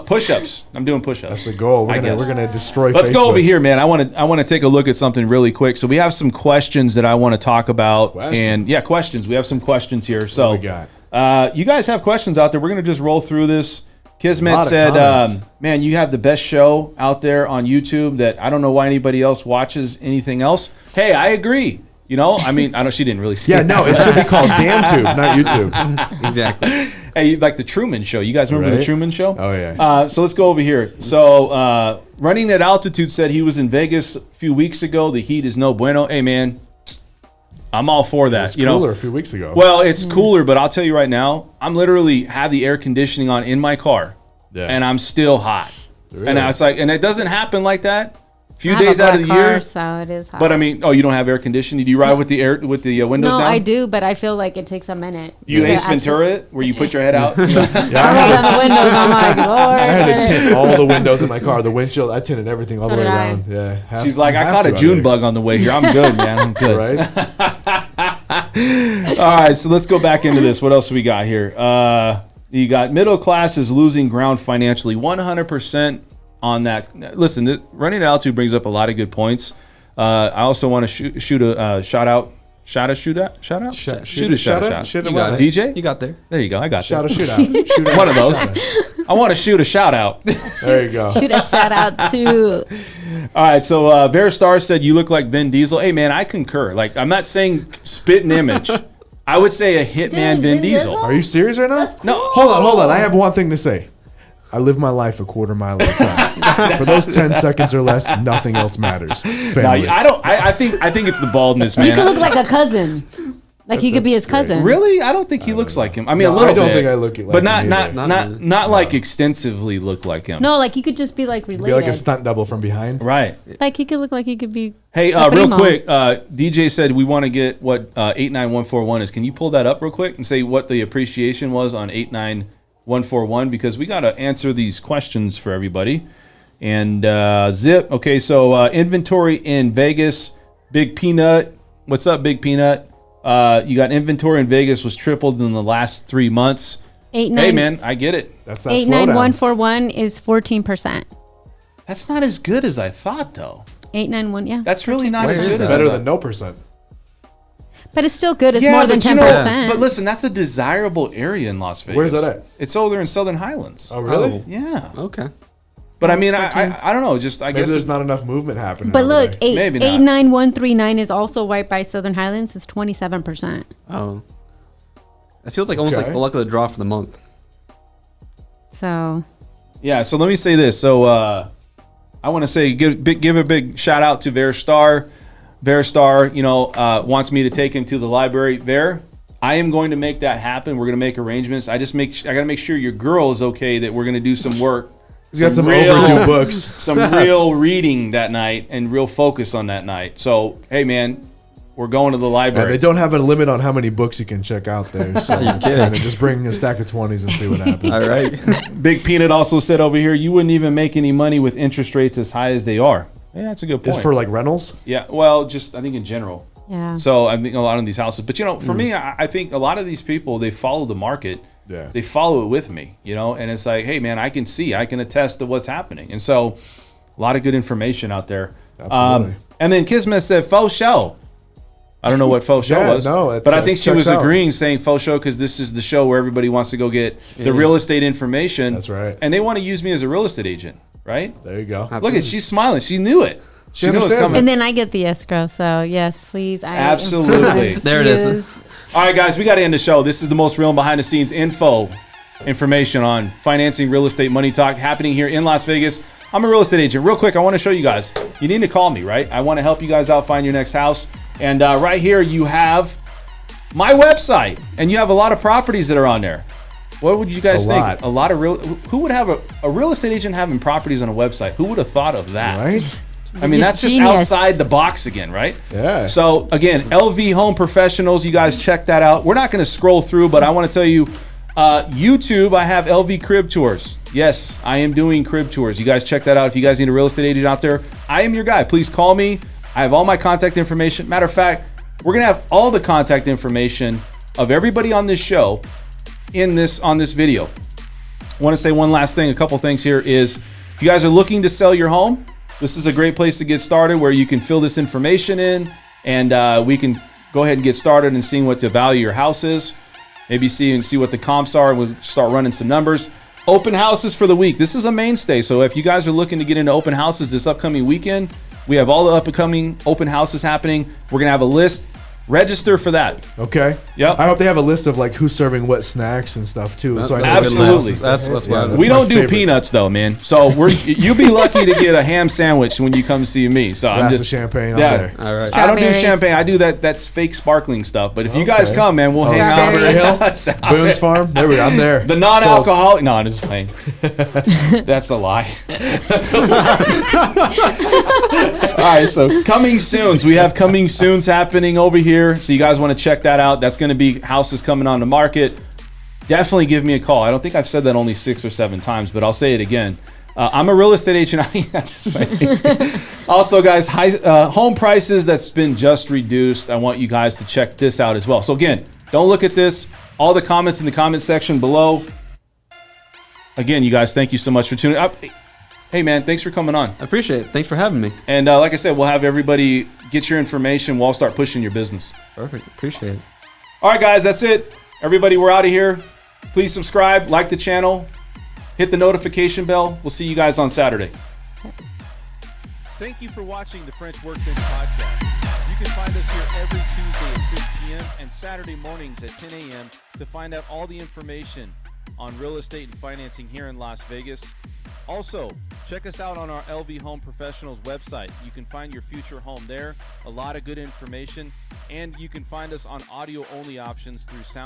Push-ups. I'm doing push-ups. That's the goal. We're gonna destroy. Let's Facebook. go over here, man. I want to take a look at something really quick. So we have some questions that I want to talk about. Questions. And yeah, questions. We have some questions here. So What do we got? you guys have questions out there. We're going to just roll through this. Kismet Lot of said, comments. man, you have the best show out there on YouTube that I don't know why anybody else watches anything else. Hey, I agree. You know, I mean, I know she didn't really say Yeah, that. no, it should be called DamnTube, not YouTube. Exactly. Hey, like the Truman Show. You guys remember the Right? Truman Show? Oh, yeah. So let's go over here. So Running at Altitude said he was in Vegas a few weeks ago. The heat is no bueno. Hey, man, I'm all for that. It's cooler a few weeks ago. Well, it's cooler, but I'll tell you right now, I'm literally have the air conditioning on in my car, and I'm still hot. Really? And it's like, and it doesn't happen like that. A few I have days a out of black the year. car, so it is hot. But I mean, oh, you don't have air conditioning? Do you ride with the windows no, down? I do, but I feel like it takes a minute. Do you to Ace actually- Ventura it, where you put your head out? Yeah, I roll down the windows. I'm like, Lord. I had to tint all the windows in my car. The windshield, I tinted everything all So the way did I. around. Yeah. She's like, I caught a June bug on the way here. I'm good, man. I'm good. Right? All right, so let's go back into this. What else we got here? You got middle class is losing ground financially. 100% on that. Listen, Running at Altitude brings up a lot of good points. I also want to shoot a shout out. Shoot a shout out. Shoot a shout out. Shoot You a got it. DJ? You got there. There you go. I got Shout a that. shootout. Shoot out. One of those. I want to shoot a shout out. There you go. Shoot a shout out to All right, so Bear Star said you look like Vin Diesel. Hey, man, I concur. Like, I'm not saying spit an image. I would say a hitman Dude, Vin Vin Diesel. Diesel? Are you serious right now? No, Hold on. I have one thing to say. I live my life a quarter mile at a time. For those 10 seconds or less, nothing else matters. no, Family. I don't. I think it's the baldness, man. you could look like a cousin. Like you could be his That's great. cousin. Really? I don't think he looks like him. I mean, No, a little I don't bit. think I look like but him not either. not like extensively look like him. No, like you could just be like related. Be like a stunt double from behind. Right. Like he could look like he could be. Hey, a real primo. quick, DJ said we want to get what 89141 is. Can you pull that up real quick and say what the appreciation was on 89141? Because we got to answer these questions for everybody. And Zip, okay, so inventory in Vegas, Big Peanut. What's up, Big Peanut? You got inventory in Vegas was tripled in the last 3 months. Hey, man, I get it. That's that Eight nine one slowdown. four one is 14%. That's not as good as I thought, though. 891, yeah. That's really not as is good that? as I Better thought. than no percent. But it's still good. It's more than but you 10%. know, but listen, that's a desirable area in Las Vegas. Where's that at? It's over there in Southern Highlands. Oh, really? Yeah. Okay. But I mean, I don't know. Just I Maybe guess there's not enough movement happening. But over look, there. Maybe not. 89139 is also right by Southern Highlands. It's 27%. Oh. It feels like almost like Okay. the luck of the draw for the month. So Yeah. So let me say this. So I want to say give a big shout out to Verstar. Verstar, wants me to take him to the library. I am going to make that happen. We're going to make arrangements. I got to make sure your girl is okay that we're going to do some work. He's got some real- overdue books. Some real reading that night and real focus on that night. So, hey, man, we're going to the And library. they don't have a limit on how many books you can check out there. So just bring a stack of 20s and see what happens. All right. Big Peanut also said over here, you wouldn't even make any money with interest rates as high as they are. Yeah, that's a good point. Just for like rentals? Yeah, well, just I think in general. yeah. So I think a lot of these houses, but for me, I think a lot of these people, they follow the market. Yeah. They follow it with me, and it's like, hey, man, I can attest to what's happening. And so a lot of good information out there. Absolutely. And then Kismet said faux show. I don't know what faux show Yeah, was, no, it's, but I think she checks was out. agreeing, saying faux show because this is the show where everybody wants to go get the real estate information. That's right. And they want to use me as a real estate agent, right? There you go. Look at, she's smiling. She knew it. She knew it was understands coming. And then I get the escrow. So yes, please. Absolutely. There it is. All right, guys, we got to end the show. This is the most real and behind the scenes information on financing real estate money talk happening here in Las Vegas. I'm a real estate agent. Real quick, I want to show you guys. You need to call me, right? I want to help you guys out find your next house. And right here, you have my website, and you have a lot of properties that are on there. What would you guys A think? lot. A lot of who would have a real estate agent having properties on a website? Who would have thought of that? Right? I mean, that's just Genius. outside the box again, right? Yeah. So, again, LV Home Professionals, you guys check that out. We're not going to scroll through, but I want to tell you, YouTube, I have LV Crib Tours. Yes, I am doing crib tours. You guys check that out. If you guys need a real estate agent out there, I am your guy. Please call me. I have all my contact information. Matter of fact, we're going to have all the contact information of everybody on this show on this video. I want to say one last thing, a couple things here is, if you guys are looking to sell your home, this is a great place to get started where you can fill this information in and we can go ahead and get started and seeing what the value of your house is. Maybe see what the comps are and we'll start running some numbers. Open houses for the week. This is a mainstay. So if you guys are looking to get into open houses this upcoming weekend, we have all the upcoming open houses happening. We're going to have a list. Register for that. Okay. Yep. I hope they have a list of like who's serving what snacks and stuff too. So I know Absolutely. That's what We don't do favorite. peanuts though, man. So you'll be lucky to get a ham sandwich when you come see me. So I'm Glass of just champagne on yeah. there. All right. I don't do Strawberries. champagne. I do that's fake sparkling stuff. But if you guys Okay. come, man, we'll hang out. Strawberry Hill, Strawberry- Boone's Farm. There we go. I'm there. The non-alcoholic. No, I'm just playing. That's a lie. That's a lie. All right, so coming soons. We have coming soons happening over here. So you guys want to check that out. That's going to be houses coming on the market. Definitely give me a call. I don't think I've said that only 6 or 7 times, but I'll say it again. I'm a real estate agent. Also, guys, home prices that's been just reduced. I want you guys to check this out as well. So again, don't look at this. All the comments in the comment section below. Again, you guys, thank you so much for tuning up. Hey, man, thanks for coming on. I appreciate it. Thanks for having me. And like I said, we'll have everybody get your information. We'll start pushing your business. Perfect. Appreciate it. All right, guys, that's it. Everybody, we're out of here. Please subscribe, like the channel, hit the notification bell. We'll see you guys on Saturday. Thank you for watching the French Workbench Podcast. You can find us here every Tuesday at 6 p.m. and Saturday mornings at 10 a.m. to find out all the information on real estate and financing here in Las Vegas. Also, check us out on our LV Home Professionals website. You can find your future home there, a lot of good information, and you can find us on audio-only options through Sound